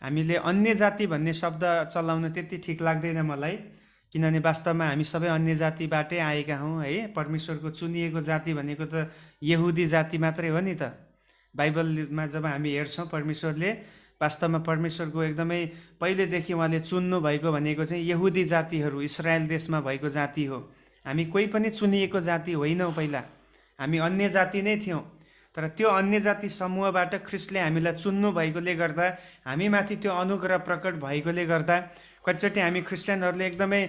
हामीले अन्य जाति भन्ने शब्द चलाउन त्यति ठिक लाग्दैन मलाई, किनभने वास्तवमा हामी सबै अन्य जातिबाटै आएका हौँ है। परमेश्वरको चुनिएको जाति भनेको त यहुदी जाति मात्रै हो नि त। बाइबलमा जब हामी हेर्छौँ परमेश्वरले वास्तवमा परमेश्वरको एकदमै पहिलेदेखि उहाँले चुन्नु भएको भनेको चाहिँ यहुदी जातिहरू, इस्रायल देशमा भएको जाति हो। हामी कोही पनि चुनिएको जाति होइनौँ। पहिला हामी अन्य जाति नै थियौँ, तर त्यो अन्य जाति समूहबाट ख्रिस्टले हामीलाई चुन्नु भएकोले गर्दा, हामीमाथि त्यो अनुग्रह प्रकट भएकोले गर्दा कतिचोटि हामी क्रिस्चियनहरूले एकदमै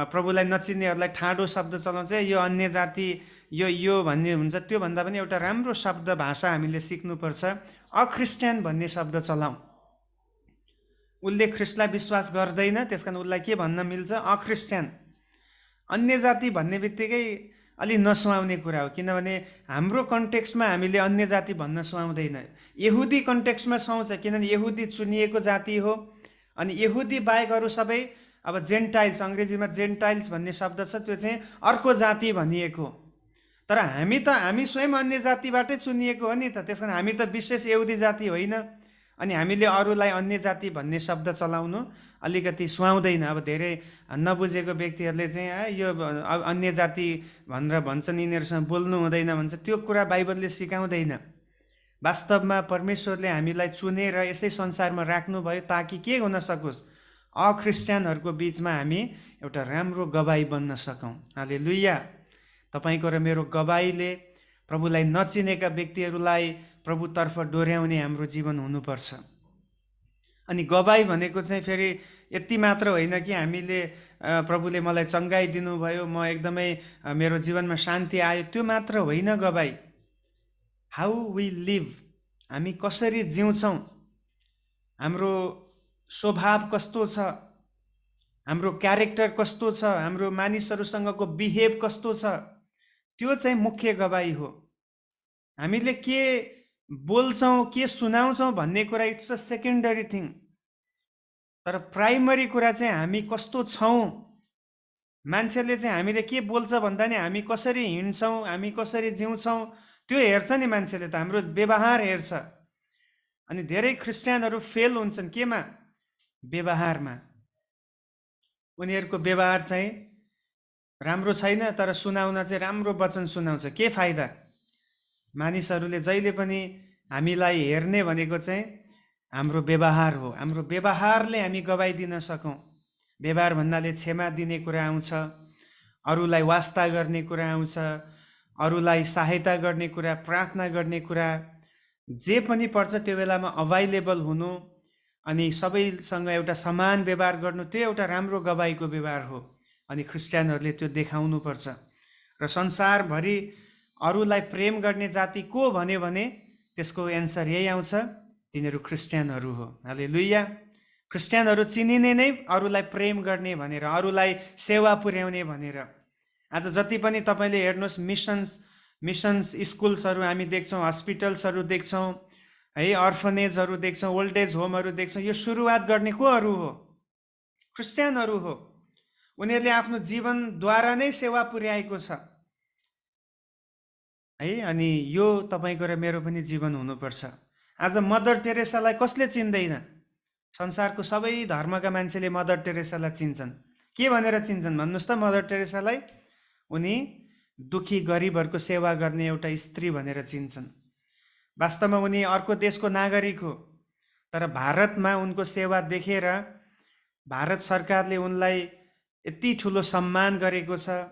प्रभुलाई नचिन्नेहरूलाई ठाडो शब्द चलाउँछ, यो अन्य जाति, यो भन्ने हुन्छ। त्योभन्दा पनि एउटा राम्रो शब्द भाषा हामीले सिक्नुपर्छ, अख्रिस्टियन भन्ने शब्द चलाउँ। उसले ख्रिस्टलाई विश्वास गर्दैन, त्यस कारण उसलाई के भन्न मिल्छ? अख्रिस्टियन। अन्य जाति भन्ने बित्तिकै अलि नसुहाउने कुरा हो, किनभने हाम्रो कन्टेक्स्टमा हामीले अन्य जाति भन्न सुहाउँदैन। यहुदी कन्टेक्स्टमा सुहाउँछ, किनभने यहुदी चुनिएको जाति हो। अनि यहुदी बाहेक अरू सबै अब जेन्टाइल्स, अङ्ग्रेजीमा जेन्टाइल्स भन्ने शब्द छ, त्यो चाहिँ अर्को जाति भनिएको। तर हामी स्वयं अन्य जातिबाटै चुनिएको हो नि त। त्यस कारण हामी त विशेष यहुदी जाति होइन। अनि हामीले अरूलाई अन्य जाति भन्ने शब्द चलाउनु अलिकति सुहाउँदैन। अब धेरै नबुझेको व्यक्तिहरूले चाहिँ यो अन्य जाति भनेर भन्छन्, यिनीहरूसँग बोल्नु हुँदैन भन्छ। त्यो कुरा बाइबलले सिकाउँदैन। वास्तवमा परमेश्वरले हामीलाई चुनेर यसै संसारमा राख्नुभयो ताकि के हुन सकोस्? अख्रिस्टियनहरूको बिचमा हामी एउटा राम्रो गवाही बन्न सकौँ। हालेलुया। तपाईँको र मेरो गवाहीले प्रभुलाई नचिनेका व्यक्तिहरूलाई प्रभुतर्फ डोर्याउने हाम्रो जीवन हुनुपर्छ। अनि गवाही भनेको चाहिँ फेरि यति मात्र होइन कि हामीले प्रभुले मलाई चङ्गाई दिनुभयो, म एकदमै मेरो जीवनमा शान्ति आयो, त्यो मात्र होइन गवाही। हाउ वी लिभ, हामी कसरी जिउँछौँ, हाम्रो स्वभाव कस्तो छ, हाम्रो क्यारेक्टर कस्तो छ, हाम्रो मानिसहरूसँगको बिहेभ कस्तो छ, त्यो चाहिँ मुख्य गवाही हो। हामीले के बोल्छौँ, के सुनाउँछौँ भन्ने कुरा इट्स अ सेकेन्डरी थिङ, तर प्राइमरी कुरा चाहिँ हामी कस्तो छौँ। मान्छेले चाहिँ हामीले के बोल्छ भन्दा नि हामी कसरी हिँड्छौँ, हामी कसरी जिउँछौँ त्यो हेर्छ नि मान्छेले त, हाम्रो व्यवहार हेर्छ। अनि धेरै क्रिस्चियनहरू फेल हुन्छन् केमा? व्यवहारमा। उनीहरूको व्यवहार चाहिँ राम्रो छैन, तर सुनाउन चाहिँ राम्रो वचन सुनाउँछ। के फाइदा? मानिसहरूले जहिले पनि हामीलाई हेर्ने भनेको चाहिँ हाम्रो व्यवहार हो। हाम्रो व्यवहारले हामी गवाही दिन सकौँ। व्यवहार भन्नाले क्षमा दिने कुरा आउँछ, अरूलाई वास्ता गर्ने कुरा आउँछ, अरूलाई सहायता गर्ने कुरा, प्रार्थना गर्ने कुरा, जे पनि पर्छ त्यो बेलामा अभाइलेबल हुनु, अनि सबैसँग एउटा समान व्यवहार गर्नु, त्यो एउटा राम्रो गवाहीको व्यवहार हो। अनि क्रिस्चियनहरूले त्यो देखाउनुपर्छ। र संसारभरि अरूलाई प्रेम गर्ने जाति को भन्यो भने त्यसको एन्सर यही आउँछ, तिनीहरू क्रिस्चियनहरू हो। हालेलुया। क्रिस्चियनहरू चिनिने नै अरूलाई प्रेम गर्ने भनेर, अरूलाई सेवा पुर्याउने भनेर। आज जति पनि तपाईँले हेर्नुहोस् मिसन्स स्कुल्सहरू हामी देख्छौँ, हस्पिटल्सहरू देख्छौँ है, अर्फनेजहरू देख्छौँ, ओल्ड एज होमहरू देख्छौँ। यो सुरुवात गर्ने कोहरू हो? क्रिस्चियनहरू हो। उनीहरूले आफ्नो जीवनद्वारा नै सेवा पुर्याएको छ है। अनि यो तपाईँको र मेरो पनि जीवन हुनुपर्छ। आज मदर टेरेसालाई कसले चिन्दैन? संसारको सबै धर्मका मान्छेले मदर टेरेसालाई चिन्छन्। के भनेर चिन्छन् भन्नुहोस् त मदर टेरेसालाई? उनी दुखी गरिबहरूको सेवा गर्ने एउटा स्त्री भनेर चिन्छन्। वास्तवमा उनी अर्को देशको नागरिक हो, तर भारतमा उनको सेवा देखेर भारत सरकारले उनलाई यति ठुलो सम्मान गरेको छ।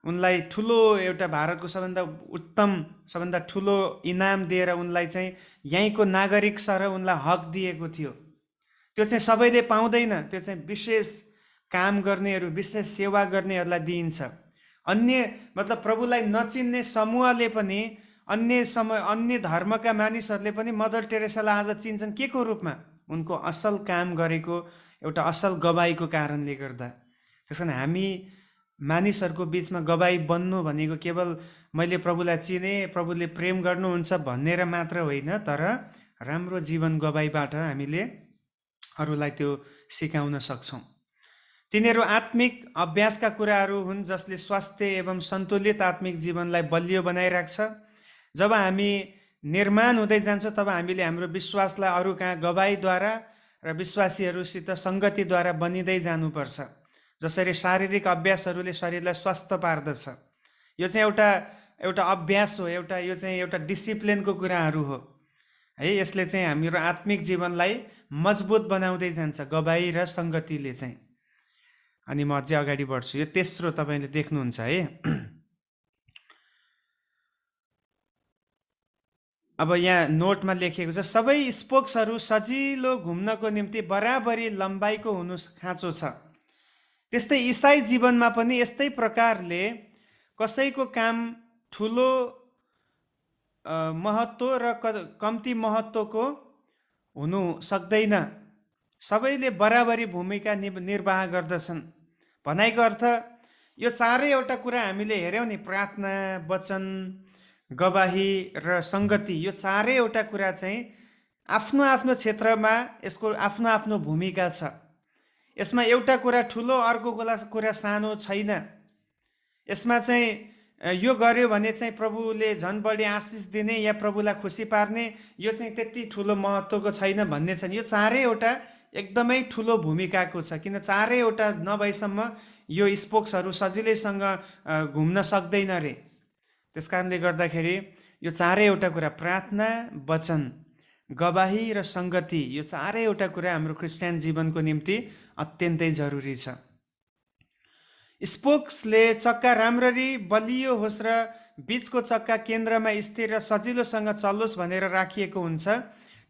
उनलाई ठुलो एउटा भारतको सबभन्दा उत्तम, सबभन्दा ठुलो इनाम दिएर उनलाई चाहिँ यहीँको नागरिक सर उनलाई हक दिएको थियो। त्यो चाहिँ सबैले पाउँदैन, त्यो चाहिँ विशेष काम गर्नेहरू, विशेष सेवा गर्नेहरूलाई दिइन्छ। अन्य मतलब प्रभुलाई नचिन्ने समूहले पनि, अन्य धर्मका मानिसहरूले पनि मदर टेरेसालाई आज चिन्छन्। के को रूपमा? उनको असल काम गरेको एउटा असल गवाईको कारणले गर्दा। त्यस कारण हामी मानिसहरूको बिचमा गवाई बन्नु भनेको केवल मैले प्रभुलाई चिने, प्रभुले प्रेम गर्नुहुन्छ भनेर मात्र होइन, तर राम्रो जीवन गवाईबाट हामीले अरूलाई त्यो सिकाउन सक्छौँ। तिनीहरू आत्मिक अभ्यासका कुराहरू हुन् जसले स्वास्थ्य एवं सन्तुलित आत्मिक जीवनलाई बलियो बनाइराख्छ। जब हामी निर्माण हुँदै जान्छौँ तब हामीले हाम्रो विश्वासलाई अरू कहाँ गवाईद्वारा र विश्वासीहरूसित सङ्गतिद्वारा बनिँदै जानुपर्छ। जसरी शारीरिक अभ्यासहरूले शरीरलाई स्वस्थ पार्दछ। यो चाहिँ एउटा अभ्यास हो, यो चाहिँ एउटा डिसिप्लिनको कुराहरू हो है। यसले चाहिँ हाम्रो आत्मिक जीवनलाई मजबुत बनाउँदै जान्छ गवाई र सङ्गतिले चाहिँ। अनि म अझै अगाडि बढ्छु। यो तेस्रो तपाईँले देख्नुहुन्छ है। अब यहाँ नोटमा लेखिएको छ, सबै स्पोक्सहरू सजिलो घुम्नको निम्ति बराबरी लम्बाइको हुनु खाँचो छ। त्यस्तै इसाई जीवनमा पनि यस्तै प्रकारले कसैको काम ठुलो महत्त्व र कम्ती महत्त्वको हुनु सक्दैन। सबैले बराबरी भूमिका निर्वाह गर्दछन्। भनाइको अर्थ यो चारैवटा कुरा हामीले हेऱ्यौँ नि, प्रार्थना, वचन, गवाही र सङ्गति, यो चारैवटा कुरा चाहिँ आफ्नो आफ्नो क्षेत्रमा यसको आफ्नो आफ्नो भूमिका छ। यसमा एउटा कुरा ठुलो, अर्को कुरा सानो छैन। यसमा चाहिँ यो गर्यो भने चाहिँ प्रभुले झन् बढी आशिष दिने या प्रभुलाई खुसी पार्ने, यो चाहिँ त्यति ठुलो महत्त्वको छैन भन्ने छैन। यो चारैवटा एकदमै ठुलो भूमिकाको छ। किन चारैवटा नभएसम्म यो स्पोक्सहरू सजिलैसँग घुम्न सक्दैन रे। त्यस कारणले गर्दाखेरि यो चारैवटा कुरा, प्रार्थना, वचन, गवाही र सङ्गति, यो चारैवटा कुरा हाम्रो क्रिस्चियन जीवनको निम्ति अत्यन्तै जरुरी छ। स्पोक्सले चक्का राम्ररी बलियो होस् र बिचको चक्का केन्द्रमा स्थिर र सजिलोसँग चलोस् भनेर राखिएको हुन्छ।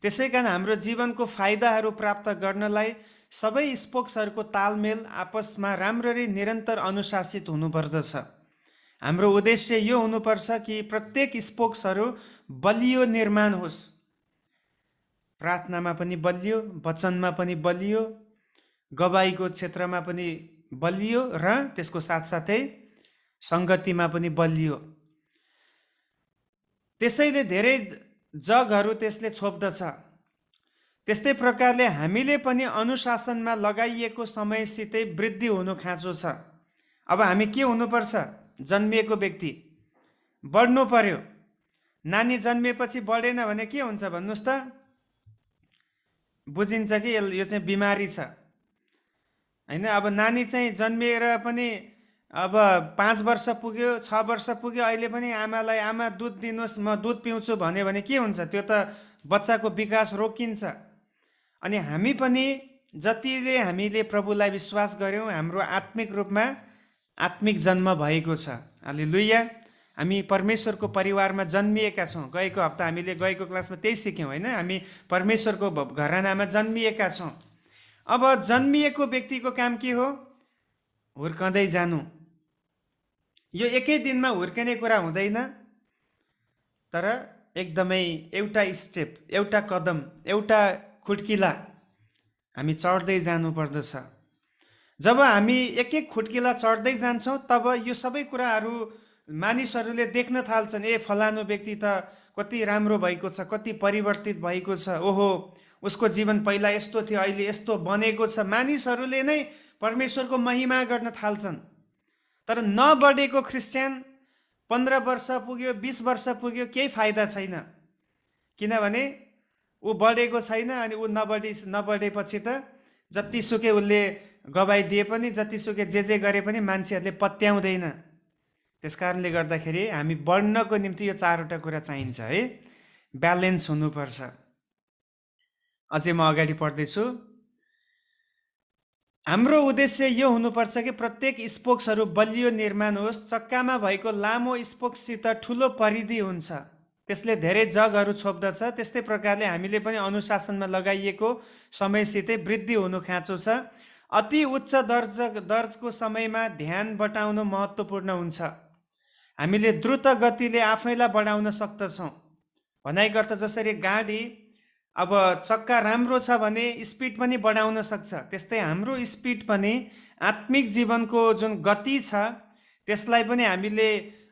त्यसै कारण हाम्रो जीवनको फाइदाहरू प्राप्त गर्नलाई सबै स्पोक्सहरूको तालमेल आपसमा राम्ररी निरन्तर अनुशासित हुनुपर्दछ। हाम्रो उद्देश्य यो हुनुपर्छ कि प्रत्येक स्पोक्सहरू बलियो निर्माण होस्। प्रार्थनामा पनि बलियो, वचनमा पनि बलियो, गवाईको क्षेत्रमा पनि बलियो र त्यसको साथसाथै सङ्गतिमा पनि बलियो। त्यसैले धेरै जगहरू त्यसले छोप्दछ। त्यस्तै प्रकारले हामीले पनि अनुशासनमा लगाइएको समयसितै वृद्धि हुनु खाँचो छ। अब हामी के हुनुपर्छ? जन्मिएको व्यक्ति बढ्नु पर्यो। नानी जन्मिएपछि बढेन भने के हुन्छ भन्नुहोस् त? बुझिन्छ कि यो चाहिँ बिमारी छ होइन। अब नानी चाहिँ जन्मिएर पनि अब 5 वर्ष पुग्यो, 6 वर्ष पुग्यो, अहिले पनि आमालाई आमा दुध दिनुहोस्, म दुध पिउँछु भन्यो भने के हुन्छ? त्यो त बच्चाको विकास रोकिन्छ। अनि हामी पनि जतिले हामीले प्रभुलाई विश्वास गर्यौँ, हाम्रो आत्मिक रूपमा आत्मिक जन्म भएको छ। हालेलुया। हामी परमेश्वरको परिवारमा जन्मिएका छौँ। गएको हप्ता हामीले गएको क्लासमा त्यही सिक्यौँ होइन। हामी परमेश्वरको घरानामा जन्मिएका छौँ। अब जन्मिएको व्यक्तिको काम के हो? हुर्कँदै जानु। यो एकै दिनमा हुर्कने कुरा हुँदैन, तर एकदमै एउटा स्टेप, एउटा कदम, एउटा खुट्किला हामी चढ्दै जानुपर्दछ। जब हामी एक एक खुट्किला चढ्दै जान्छौँ तब यो सबै कुराहरू मानिसहरूले देख्न थाल्छन्। ए फलानु व्यक्ति त कति राम्रो भएको छ, कति परिवर्तित भएको छ, ओहो उसको जीवन पहिला यस्तो थियो, अहिले यस्तो बनेको छ। मानिसहरूले नै परमेश्वरको महिमा गर्न थाल्छन्। तर नबढेको क्रिस्चियन 15 वर्ष पुग्यो, 20 वर्ष पुग्यो, केही फाइदा छैन। किनभने ऊ बढेको छैन। अनि ऊ नबढेपछि त जतिसुकै उसले गवाई दिए पनि, जतिसुकै जे गरे पनि मान्छेहरूले पत्याउँदैन। त्यस कारणले गर्दाखेरि हामी बढ्नको निम्ति यो 4वटा कुरा चाहिन्छ है। ब्यालेन्स हुनुपर्छ। अझै म अगाडि पढ्दैछु। हाम्रो उद्देश्य यो हुनुपर्छ कि प्रत्येक स्पोक्सहरू बलियो निर्माण होस्। चक्कामा भएको लामो स्पोक्ससित ठुलो परिधि हुन्छ, त्यसले धेरै जगहरू छोप्दछ। त्यस्तै प्रकारले हामीले पनि अनुशासनमा लगाइएको समयसितै वृद्धि हुनु खाँचो छ। अति उच्च दर्जको समयमा ध्यान बटाउनु महत्त्वपूर्ण हुन्छ। हामीले द्रुत गतिले आफैलाई बढाउन सक्दछौँ। भनाइको अर्थ जसरी गाडी अब चक्का राम्रो छ भने स्पिड पनि बढाउन सक्छ, त्यस्तै हाम्रो स्पिड पनि आत्मिक जीवनको जुन गति छ त्यसलाई पनि हामीले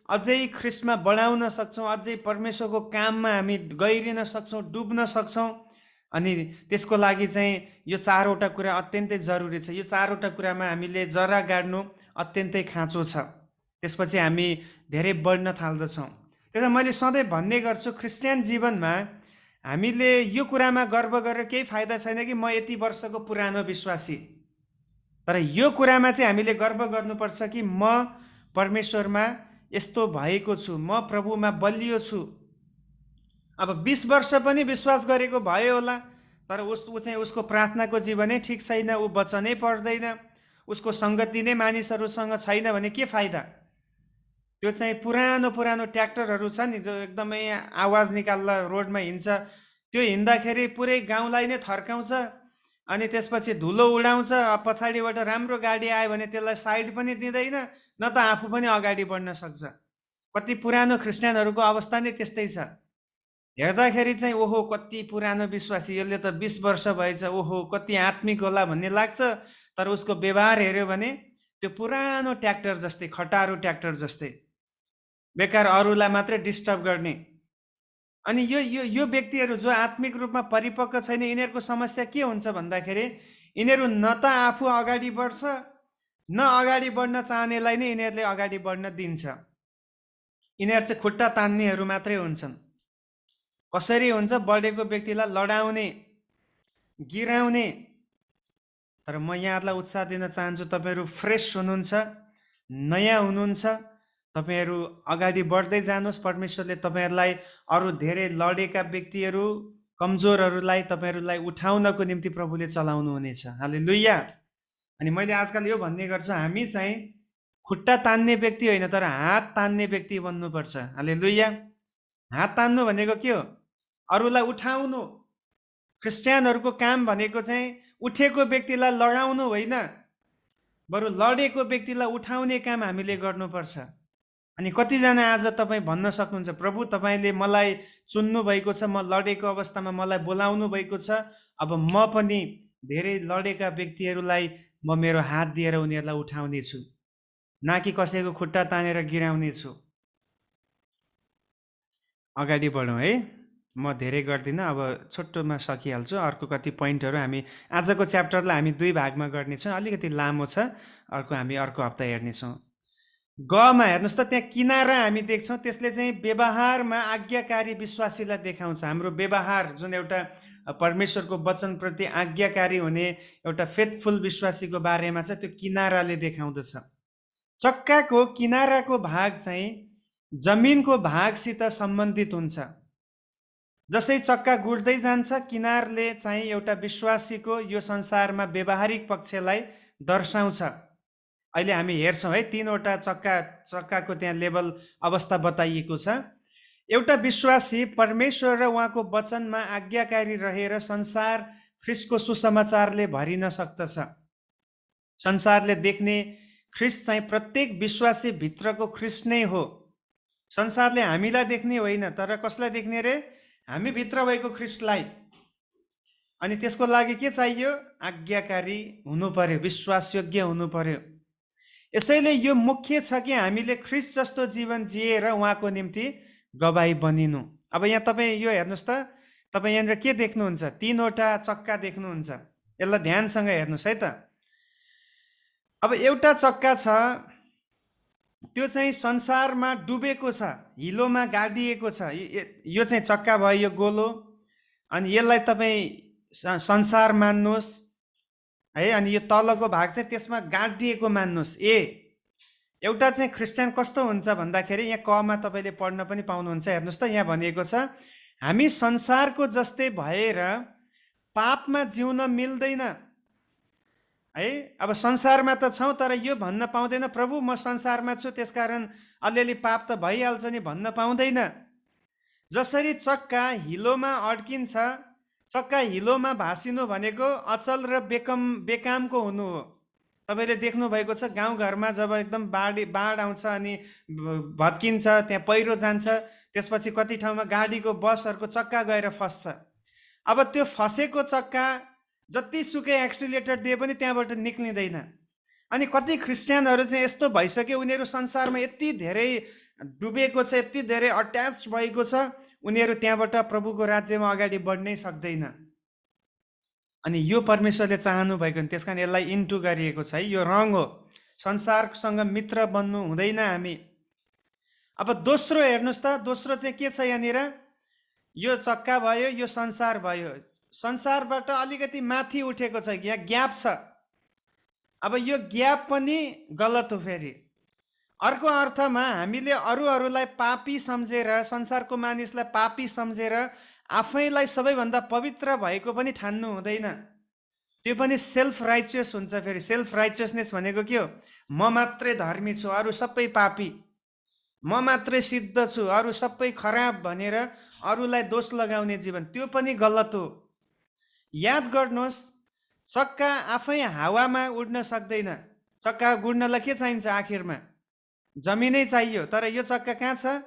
अझै ख्रिस्टमा बढाउन सक्छौँ। अझै परमेश्वरको काममा हामी गहिरिन सक्छौँ, डुब्न सक्छौँ। अनि त्यसको लागि चाहिँ यो 4वटा कुरा अत्यन्तै जरुरी छ। यो 4वटा कुरामा हामीले जरा गाड्नु अत्यन्तै खाँचो छ। त्यसपछि हामी धेरै बढ्न थाल्दछौँ। त्यसैले मैले सधैँ भन्ने गर्छु, क्रिस्चियन जीवनमा हामीले यो कुरामा गर्व गरेर केही फाइदा छैन कि म यति वर्षको पुरानो विश्वासी। तर यो कुरामा चाहिँ हामीले गर्व गर्नुपर्छ कि म परमेश्वरमा यस्तो भएको छु, म प्रभुमा बलियो छु। अब 20 वर्ष पनि विश्वास गरेको भयो होला, तर ऊ चाहिँ उसको प्रार्थनाको जीवनै ठिक छैन, ऊ वचनै पढ्दैन, उसको सङ्गति नै मानिसहरूसँग छैन भने के फाइदा? त्यो चाहिँ पुरानो ट्र्याक्टरहरू छ नि, जो एकदमै आवाज निकाल्दा रोडमा हिँड्छ, त्यो हिँड्दाखेरि पुरै गाउँलाई नै थर्काउँछ। अनि त्यसपछि धुलो उडाउँछ। पछाडिबाट राम्रो गाडी आयो भने त्यसलाई साइड पनि दिँदैन, न त आफू पनि अगाडि बढ्न सक्छ। कति पुरानो क्रिस्चियनहरूको अवस्था नै त्यस्तै छ। हेर्दाखेरि चाहिँ ओहो कति पुरानो विश्वासी, यसले त 20 वर्ष भएछ, ओहो कति आत्मिक होला भन्ने लाग्छ। तर उसको व्यवहार हेऱ्यो भने त्यो पुरानो ट्र्याक्टर जस्तै, खटारो ट्र्याक्टर जस्तै, बेकार अरूलाई मात्रै डिस्टर्ब गर्ने। अनि यो व्यक्तिहरू जो आत्मिक रूपमा परिपक्व छैन, यिनीहरूको समस्या के हुन्छ भन्दाखेरि यिनीहरू न त आफू अगाडि बढ्छ, न अगाडि बढ्न चाहनेलाई नै यिनीहरूले अगाडि बढ्न दिन्छ। यिनीहरू चाहिँ खुट्टा तान्नेहरू मात्रै हुन्छन्। कसरी हुन्छ? बढेको व्यक्तिलाई लडाउने, गिराउने। तर म यहाँहरूलाई उत्साह दिन चाहन्छु, तपाईँहरू फ्रेस हुनुहुन्छ, नयाँ हुनुहुन्छ, तपाईँहरू अगाडि बढ्दै जानुहोस्। परमेश्वरले तपाईँहरूलाई अरू धेरै लडेका व्यक्तिहरू, कमजोरहरूलाई तपाईँहरूलाई उठाउनको निम्ति प्रभुले चलाउनु हुनेछ। हालेलुया। अनि मैले आजकल यो भन्ने गर्छु, हामी चाहिँ खुट्टा तान्ने व्यक्ति होइन, तर हात तान्ने व्यक्ति बन्नुपर्छ। हालेलुया। हात तान्नु भनेको के हो? अरूलाई उठाउनु। क्रिस्चियनहरूको काम भनेको चाहिँ उठेको व्यक्तिलाई लडाउनु होइन, बरु लडेको व्यक्तिलाई उठाउने काम हामीले गर्नुपर्छ। अनि कतिजना आज तपाईँ भन्न सक्नुहुन्छ, प्रभु तपाईँले मलाई चुन्नु भएको छ, म लडेको अवस्थामा मलाई बोलाउनु भएको छ, अब म पनि धेरै लडेका व्यक्तिहरूलाई म मेरो हात दिएर उनीहरूलाई उठाउने छु, न कि कसैको खुट्टा तानेर गिराउने छु। अगाडि बढौँ है। म धेरै गर्दिनँ, अब छोटोमा सकिहाल्छु। अर्को कति पोइन्टहरू हामी आजको च्याप्टरलाई हामी 2 भागमा गर्नेछौँ, अलिकति लामो छ। अर्को हामी अर्को हप्ता हेर्नेछौँ। गमा हेर्नुहोस् त, त्यहाँ किनारा हामी देख्छौँ, त्यसले चाहिँ व्यवहारमा आज्ञाकारी विश्वासीलाई देखाउँछ। हाम्रो व्यवहार जुन एउटा परमेश्वरको वचनप्रति आज्ञाकारी हुने एउटा फेथफुल विश्वासीको बारेमा छ, त्यो किनाराले देखाउँदछ। चक्काको किनाराको भाग चाहिँ जमिनको भागसित सम्बन्धित हुन्छ। जसै चक्का गुड्दै जान्छ, किनारले चाहिँ एउटा विश्वासीको यो संसारमा व्यवहारिक पक्षलाई दर्शाउँछ। अहिले हामी हेर्छौँ है, 3वटा चक्काको त्यहाँ लेभल अवस्था बताइएको छ। एउटा विश्वासी परमेश्वर र उहाँको वचनमा आज्ञाकारी रहेर संसार ख्रिस्टको सुसमाचारले भरिन सक्दछ। संसारले देख्ने ख्रिस्ट चाहिँ प्रत्येक विश्वासी भित्रको ख्रिस्ट नै हो। संसारले हामीलाई देख्ने होइन, तर कसलाई देख्ने रे? हामी भित्र भएको ख्रिस्टलाई। अनि त्यसको लागि के चाहियो? आज्ञाकारी हुनु पर्यो, विश्वासयोग्य हुनु पर्यो। यसैले यो मुख्य छ कि हामीले ख्रिस्ट जस्तो जीवन जिएर उहाँको निम्ति गवाई बनिनु। अब यहाँ तपाईँ यो हेर्नुहोस् त, तपाईँ यहाँनिर के देख्नुहुन्छ? 3वटा चक्का देख्नुहुन्छ। यसलाई ध्यानसँग हेर्नुहोस् है त। अब एउटा चक्का छ, त्यो चाहिँ संसारमा डुबेको छ, हिलोमा गाडिएको छ। यो चाहिँ चक्का भयो, यो गोलो। अनि यसलाई तपाईँ संसार मान्नुहोस् है। अनि यो तलको भाग चाहिँ त्यसमा गाडिएको मान्नुहोस्। एउटा चाहिँ क्रिस्चियन कस्तो हुन्छ भन्दाखेरि, यहाँ कमा तपाईँले पढ्न पनि पाउनुहुन्छ। हेर्नुहोस् त, यहाँ भनिएको छ, हामी संसारको जस्तै भएर पापमा जिउन मिल्दैन है। अब संसारमा त छौँ, तर यो भन्न पाउँदैन प्रभु म संसारमा छु त्यसकारण अलिअलि पाप त भइहाल्छ नि भन्न पाउँदैन। जसरी चक्का हिलोमा अड्किन्छ, चक्का हिलोमा भासिनु भनेको अचल र बेकामको हुनु हो। तपाईँले देख्नु भएको छ गाउँघरमा जब एकदम बाढ आउँछ अनि भत्किन्छ, त्यहाँ पहिरो जान्छ, त्यसपछि कति ठाउँमा गाडीको बसहरूको चक्का गएर फस्छ। अब त्यो फसेको चक्का जतिसुकै एक्सिलेटर दिए पनि त्यहाँबाट निक्लिँदैन। अनि कति क्रिस्चियनहरू चाहिँ यस्तो भइसक्यो, उनीहरू संसारमा यति धेरै डुबेको छ, यति धेरै अट्याच भएको छ, उनीहरू त्यहाँबाट प्रभुको राज्यमा अगाडि बढ्नै सक्दैन। अनि यो परमेश्वरले चाहनु भएको नि, त्यस कारण यसलाई इन्टु गरिएको छ है। यो रङ हो, संसारसँग मित्र बन्नु हुँदैन हामी। अब दोस्रो हेर्नुहोस् त, दोस्रो चाहिँ के छ यहाँनिर? यो चक्का भयो, यो संसार भयो। संसारबाट अलिकति माथि उठेको छ, यहाँ ग्याप छ। अब यो ग्याप पनि गलत हो। फेरि अर्को अर्थमा हामीले अरूलाई पापी सम्झेर, संसारको मानिसलाई पापी सम्झेर आफैलाई सबैभन्दा पवित्र भएको पनि ठान्नु हुँदैन। त्यो पनि सेल्फ राइचियस हुन्छ। फेरि सेल्फ राइचियसनेस भनेको के हो? म मात्रै धर्मी छु, अरू सबै पापी। म मात्रै सिद्ध छु, अरू सबै खराब भनेर अरूलाई दोष लगाउने जीवन, त्यो पनि गलत हो। याद गर्नुहोस्, चक्का आफै हावामा उड्न सक्दैन। चक्का गुड्नलाई के चाहिन्छ? आखिरमा जमिनै चाहियो। तर यो चक्का कहाँ छ?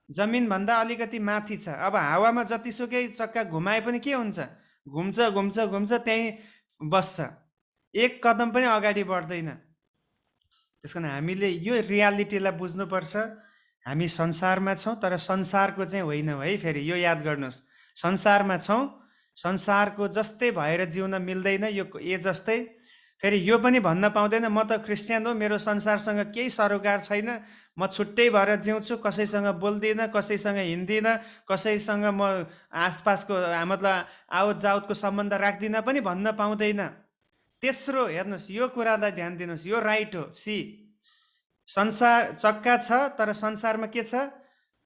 जमिनभन्दा अलिकति माथि छ। अब हावामा जतिसुकै चक्का घुमाए पनि के हुन्छ? घुम्छ घुम्छ घुम्छ, त्यहीँ बस्छ, एक कदम पनि अगाडि बढ्दैन। त्यस कारण हामीले यो रियालिटीलाई बुझ्नुपर्छ। हामी संसारमा छौँ, तर संसारको चाहिँ होइनौँ है। फेरि यो याद गर्नुहोस्, संसारमा छौँ, संसारको जस्तै भएर जिउन मिल्दैन। यो जस्तै फेरि यो पनि भन्न पाउँदैन म त क्रिस्चियन हो, मेरो संसारसँग केही सरोकार छैन, म छुट्टै भएर जिउँछु, कसैसँग बोल्दिनँ, कसैसँग हिँड्दिनँ, कसैसँग म आसपासको मतलब आवत जावतको सम्बन्ध राख्दिनँ पनि भन्न पाउँदैन। तेस्रो हेर्नुहोस्, यो कुरालाई ध्यान दिनुहोस्, यो राइट हो। सी, संसार चक्का छ, तर संसारमा के छ?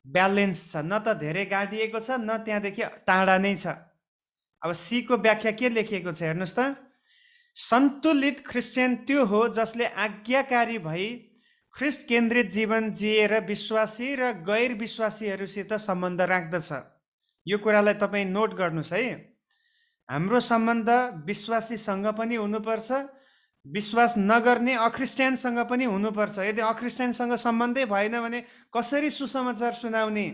ब्यालेन्स छ। न त धेरै गाडिएको छ, न त्यहाँदेखि टाढा नै छ। अब सी को व्याख्या के लेखिएको छ हेर्नुहोस् त, सन्तुलित क्रिस्चियन त्यो हो जसले आज्ञाकारी भई ख्रिस्ट केन्द्रित जीवन जिएर विश्वासी र गैर विश्वासीहरूसित सम्बन्ध राख्दछ। यो कुरालाई तपाईँ नोट गर्नुहोस् है। हाम्रो सम्बन्ध विश्वासीसँग पनि हुनुपर्छ, विश्वास नगर्ने अक्रिस्चियनसँग पनि हुनुपर्छ। यदि अक्रिस्चियनसँग सम्बन्धै भएन भने कसरी सुसमाचार सुनाउने,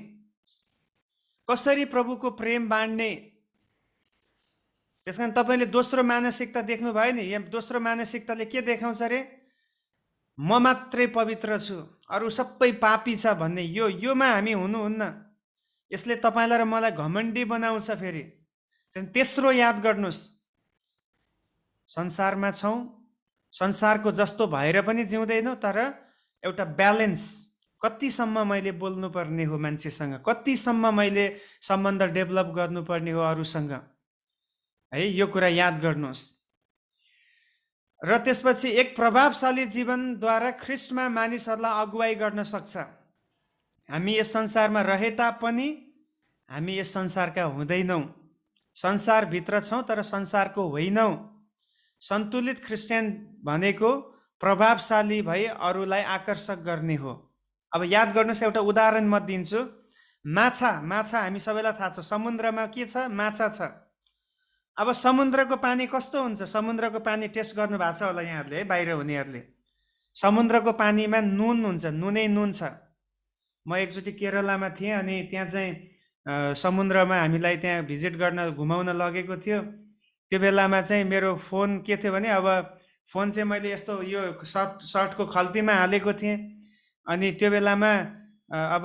कसरी प्रभुको प्रेम बाँड्ने? त्यस कारण तपाईँले दोस्रो मानसिकता देख्नुभयो नि। यहाँ दोस्रो मानसिकताले के देखाउँछ अरे? म मात्रै पवित्र छु, अरू सबै पापी छ भन्ने। योमा हामी हुनुहुन्न। यसले तपाईँलाई र मलाई घमण्डी बनाउँछ। फेरि तेस्रो याद गर्नुहोस्, संसारमा छौँ, संसारको जस्तो भएर पनि जिउँदैनौँ, तर एउटा ब्यालेन्स। कतिसम्म मैले बोल्नुपर्ने हो मान्छेसँग, कतिसम्म मैले सम्बन्ध डेभलप गर्नुपर्ने हो अरूसँग है। यो कुरा याद गर्नुहोस्। र त्यसपछि एक प्रभावशाली जीवनद्वारा ख्रिस्टमा मानिसहरूलाई अगुवाई गर्न सक्छ। हामी यस संसारमा रहे तापनि हामी यस संसारका हुँदैनौँ। संसारभित्र छौँ, तर संसारको होइनौँ। सन्तुलित क्रिस्चियन भनेको प्रभावशाली भई अरूलाई आकर्षक गर्ने हो। अब याद गर्नुहोस्, एउटा उदाहरण म दिन्छु। माछा हामी सबैलाई थाहा छ, समुद्रमा के छ? माछा छ। अब समुद्रको पानी कस्तो हुन्छ? समुद्रको पानी टेस्ट गर्नु भएको छ होला यहाँहरूले है, बाहिर हुनेहरूले। समुद्रको पानीमा नुन हुन्छ, नुनै नुन छ। म एकचोटि केरलामा थिएँ, अनि त्यहाँ चाहिँ समुद्रमा हामीलाई त्यहाँ भिजिट गर्न घुमाउन लगेको थियो। त्यो बेलामा चाहिँ मेरो फोन के थियो भने, अब फोन चाहिँ मैले यस्तो यो सर्टको खल्तीमा हालेको थिएँ। अनि त्यो बेलामा अब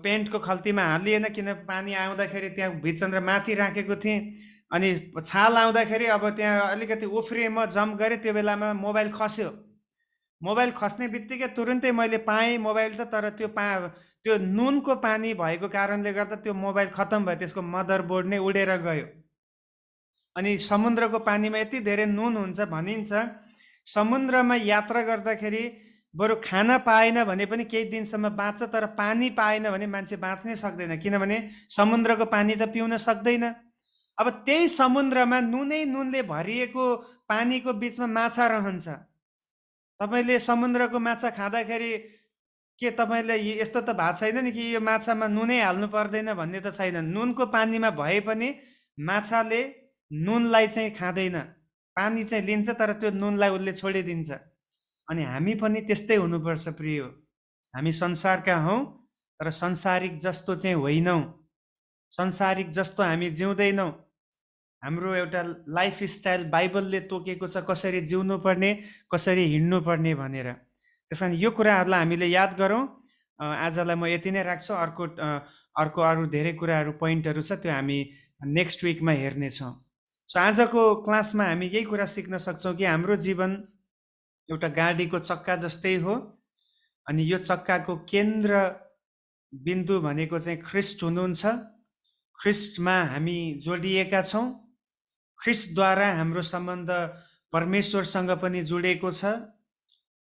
पेन्टको खल्तीमा हालिएन, किन पानी आउँदाखेरि त्यहाँ भित्रन्द्र माथि राखेको थिएँ। अनि छाल आउँदाखेरि अब त्यहाँ अलिकति उफ्रिएँ, म जम्प गरेँ, त्यो बेलामा मोबाइल खस्यो। मोबाइल खस्ने बित्तिकै तुरुन्तै मैले पाएँ मोबाइल त, तर त्यो नुनको पानी भएको कारणले गर्दा त्यो मोबाइल खत्तम भयो, त्यसको मदरबोर्ड नै उडेर गयो। अनि समुद्रको पानीमा यति धेरै नुन हुन्छ भनिन्छ, समुद्रमा यात्रा गर्दाखेरि बरु खाना पाएन भने पनि केही दिनसम्म बाँच्छ, तर पानी पाएन भने मान्छे बाँच्नै सक्दैन, किनभने समुद्रको पानी त पिउन सक्दैन। अब त्यही समुद्रमा नुनले भरिएको पानीको बिचमा माछा रहन्छ। तपाईँले समुद्रको माछा खाँदाखेरि के तपाईँलाई यस्तो त भएको छैन नि कि यो माछामा नुनै हाल्नु पर्दैन भन्ने त छैन। नुनको पानीमा भए पनि माछाले नुनलाई चाहिँ खाँदैन, पानी चाहिँ लिन्छ, तर त्यो नुनलाई उसले छोडिदिन्छ। अनि हामी पनि त्यस्तै हुनुपर्छ प्रिय। हामी संसारका हौँ, तर संसारिक जस्तो चाहिँ होइनौँ। संसारिक जस्तो हामी जिउँदैनौँ। हाम्रो एउटा लाइफ स्टाइल बाइबलले तोकेको छ, कसरी जिउनु पर्ने, कसरी हिँड्नु पर्ने भनेर। त्यस कारण यो कुराहरूलाई हामीले याद गरौँ। आजलाई म यति नै राख्छु। अर्को अरू धेरै कुराहरू, पोइन्टहरू छ, त्यो हामी नेक्स्ट विकमा हेर्नेछौँ। सो आजको क्लासमा हामी यही कुरा सिक्न सक्छौँ कि हाम्रो जीवन एउटा गाडीको चक्का जस्तै हो, अनि यो चक्काको केन्द्र बिन्दु भनेको चाहिँ ख्रिस्ट हुनुहुन्छ। ख्रिस्टमा हामी जोडिएका छौँ। ख्रिस्टद्वारा हाम्रो सम्बन्ध परमेश्वरसँग पनि जोडिएको छ।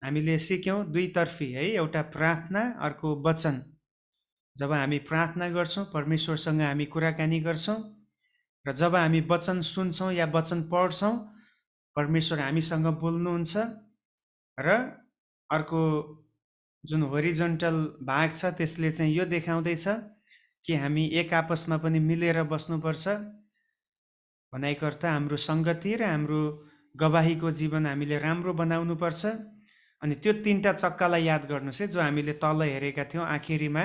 हामीले सिक्यौँ दुईतर्फी है, एउटा प्रार्थना, अर्को वचन। जब हामी प्रार्थना गर्छौँ, परमेश्वरसँग हामी कुराकानी गर्छौँ, र जब हामी वचन सुन्छौँ या वचन पढ्छौँ, परमेश्वर हामीसँग बोल्नुहुन्छ। र अर्को जुन होरिजन्टल भाग छ, त्यसले चाहिँ यो देखाउँदैछ कि हामी एक आपसमा पनि मिलेर बस्नुपर्छ। भनाइको अर्थ हाम्रो सङ्गति र हाम्रो गवाहीको जीवन हामीले राम्रो बनाउनुपर्छ। अनि त्यो तीनटा चक्कालाई याद गर्नुहोस् है, जो हामीले तल हेरेका थियौँ। आखिरीमा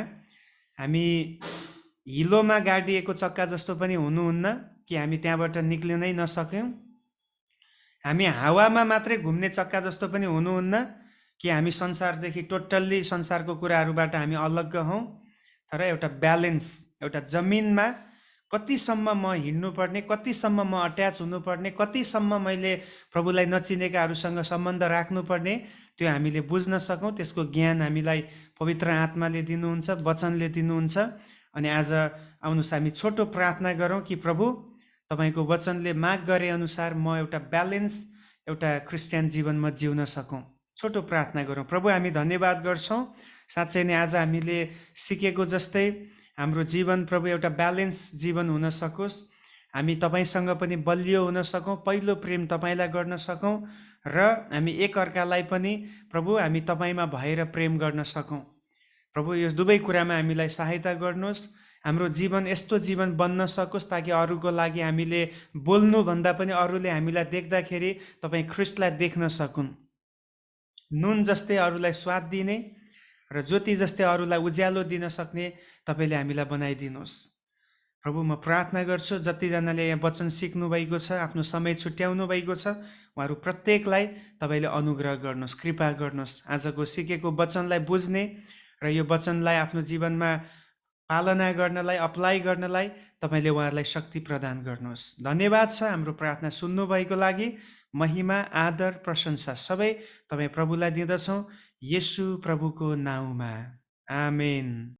हामी हिलोमा गाडिएको चक्का जस्तो पनि हुनुहुन्न कि हामी त्यहाँबाट निक्लिनै नसक्यौँ। हामी हावामा मात्रै घुम्ने चक्का जस्तो पनि हुनुहुन्न कि हामी संसारदेखि टोटल्ली संसारको कुराहरूबाट हामी अलग्ग हौँ। तर एउटा ब्यालेन्स, एउटा जमिनमा कतिसम्म म हिँड्नुपर्ने, कतिसम्म म अट्याच हुनुपर्ने, कतिसम्म मैले प्रभुलाई नचिनेकाहरूसँग सम्बन्ध राख्नुपर्ने, त्यो हामीले बुझ्न सकौँ। त्यसको ज्ञान हामीलाई पवित्र आत्माले दिनुहुन्छ, वचनले दिनुहुन्छ। अनि आज आउनुहोस् हामी छोटो प्रार्थना गरौँ कि प्रभु, तपाईँको वचनले माग गरे अनुसार म एउटा ब्यालेन्स, एउटा क्रिस्चियन जीवनमा जिउन सकौँ। छोटो प्रार्थना गरौँ। प्रभु, हामी धन्यवाद गर्छौँ। साँच्चै नै आज हामीले सिकेको जस्तै हाम्रो जीवन प्रभु एउटा ब्यालेन्स जीवन हुन सकोस्। हामी तपाईँसँग पनि बलियो हुन सकौँ, पहिलो प्रेम तपाईँलाई गर्न सकौँ, र हामी एकअर्कालाई पनि प्रभु हामी तपाईँमा भएर प्रेम गर्न सकौँ। प्रभु, यो दुवै कुरामा हामीलाई सहायता गर्नुहोस्। हाम्रो जीवन यस्तो जीवन बन्न सकोस् ताकि अरूको लागि हामीले बोल्नुभन्दा पनि अरूले हामीलाई देख्दाखेरि तपाईँ ख्रिस्टलाई देख्न सकुन्। नुन जस्तै अरूलाई स्वाद दिने र ज्योति जस्तै अरूलाई उज्यालो दिन सक्ने तपाईँले हामीलाई बनाइदिनुहोस्। प्रभु, म प्रार्थना गर्छु जतिजनाले यहाँ वचन सिक्नु भएको छ, आफ्नो समय छुट्याउनु भएको छ, उहाँहरू प्रत्येकलाई तपाईँले अनुग्रह गर्नुहोस्, कृपा गर्नुहोस्। आजको सिकेको वचनलाई बुझ्ने र यो वचनलाई आफ्नो जीवनमा पालना गर्नलाई, अप्लाई गर्नलाई तपाईँले उहाँहरूलाई शक्ति प्रदान गर्नुहोस्। धन्यवाद छ हाम्रो प्रार्थना सुन्नुभएको लागि। महिमा, आदर, प्रशंसा सबै तपाईँ प्रभुलाई दिँदछौँ, येशू प्रभुको नाउँमा। आमेन।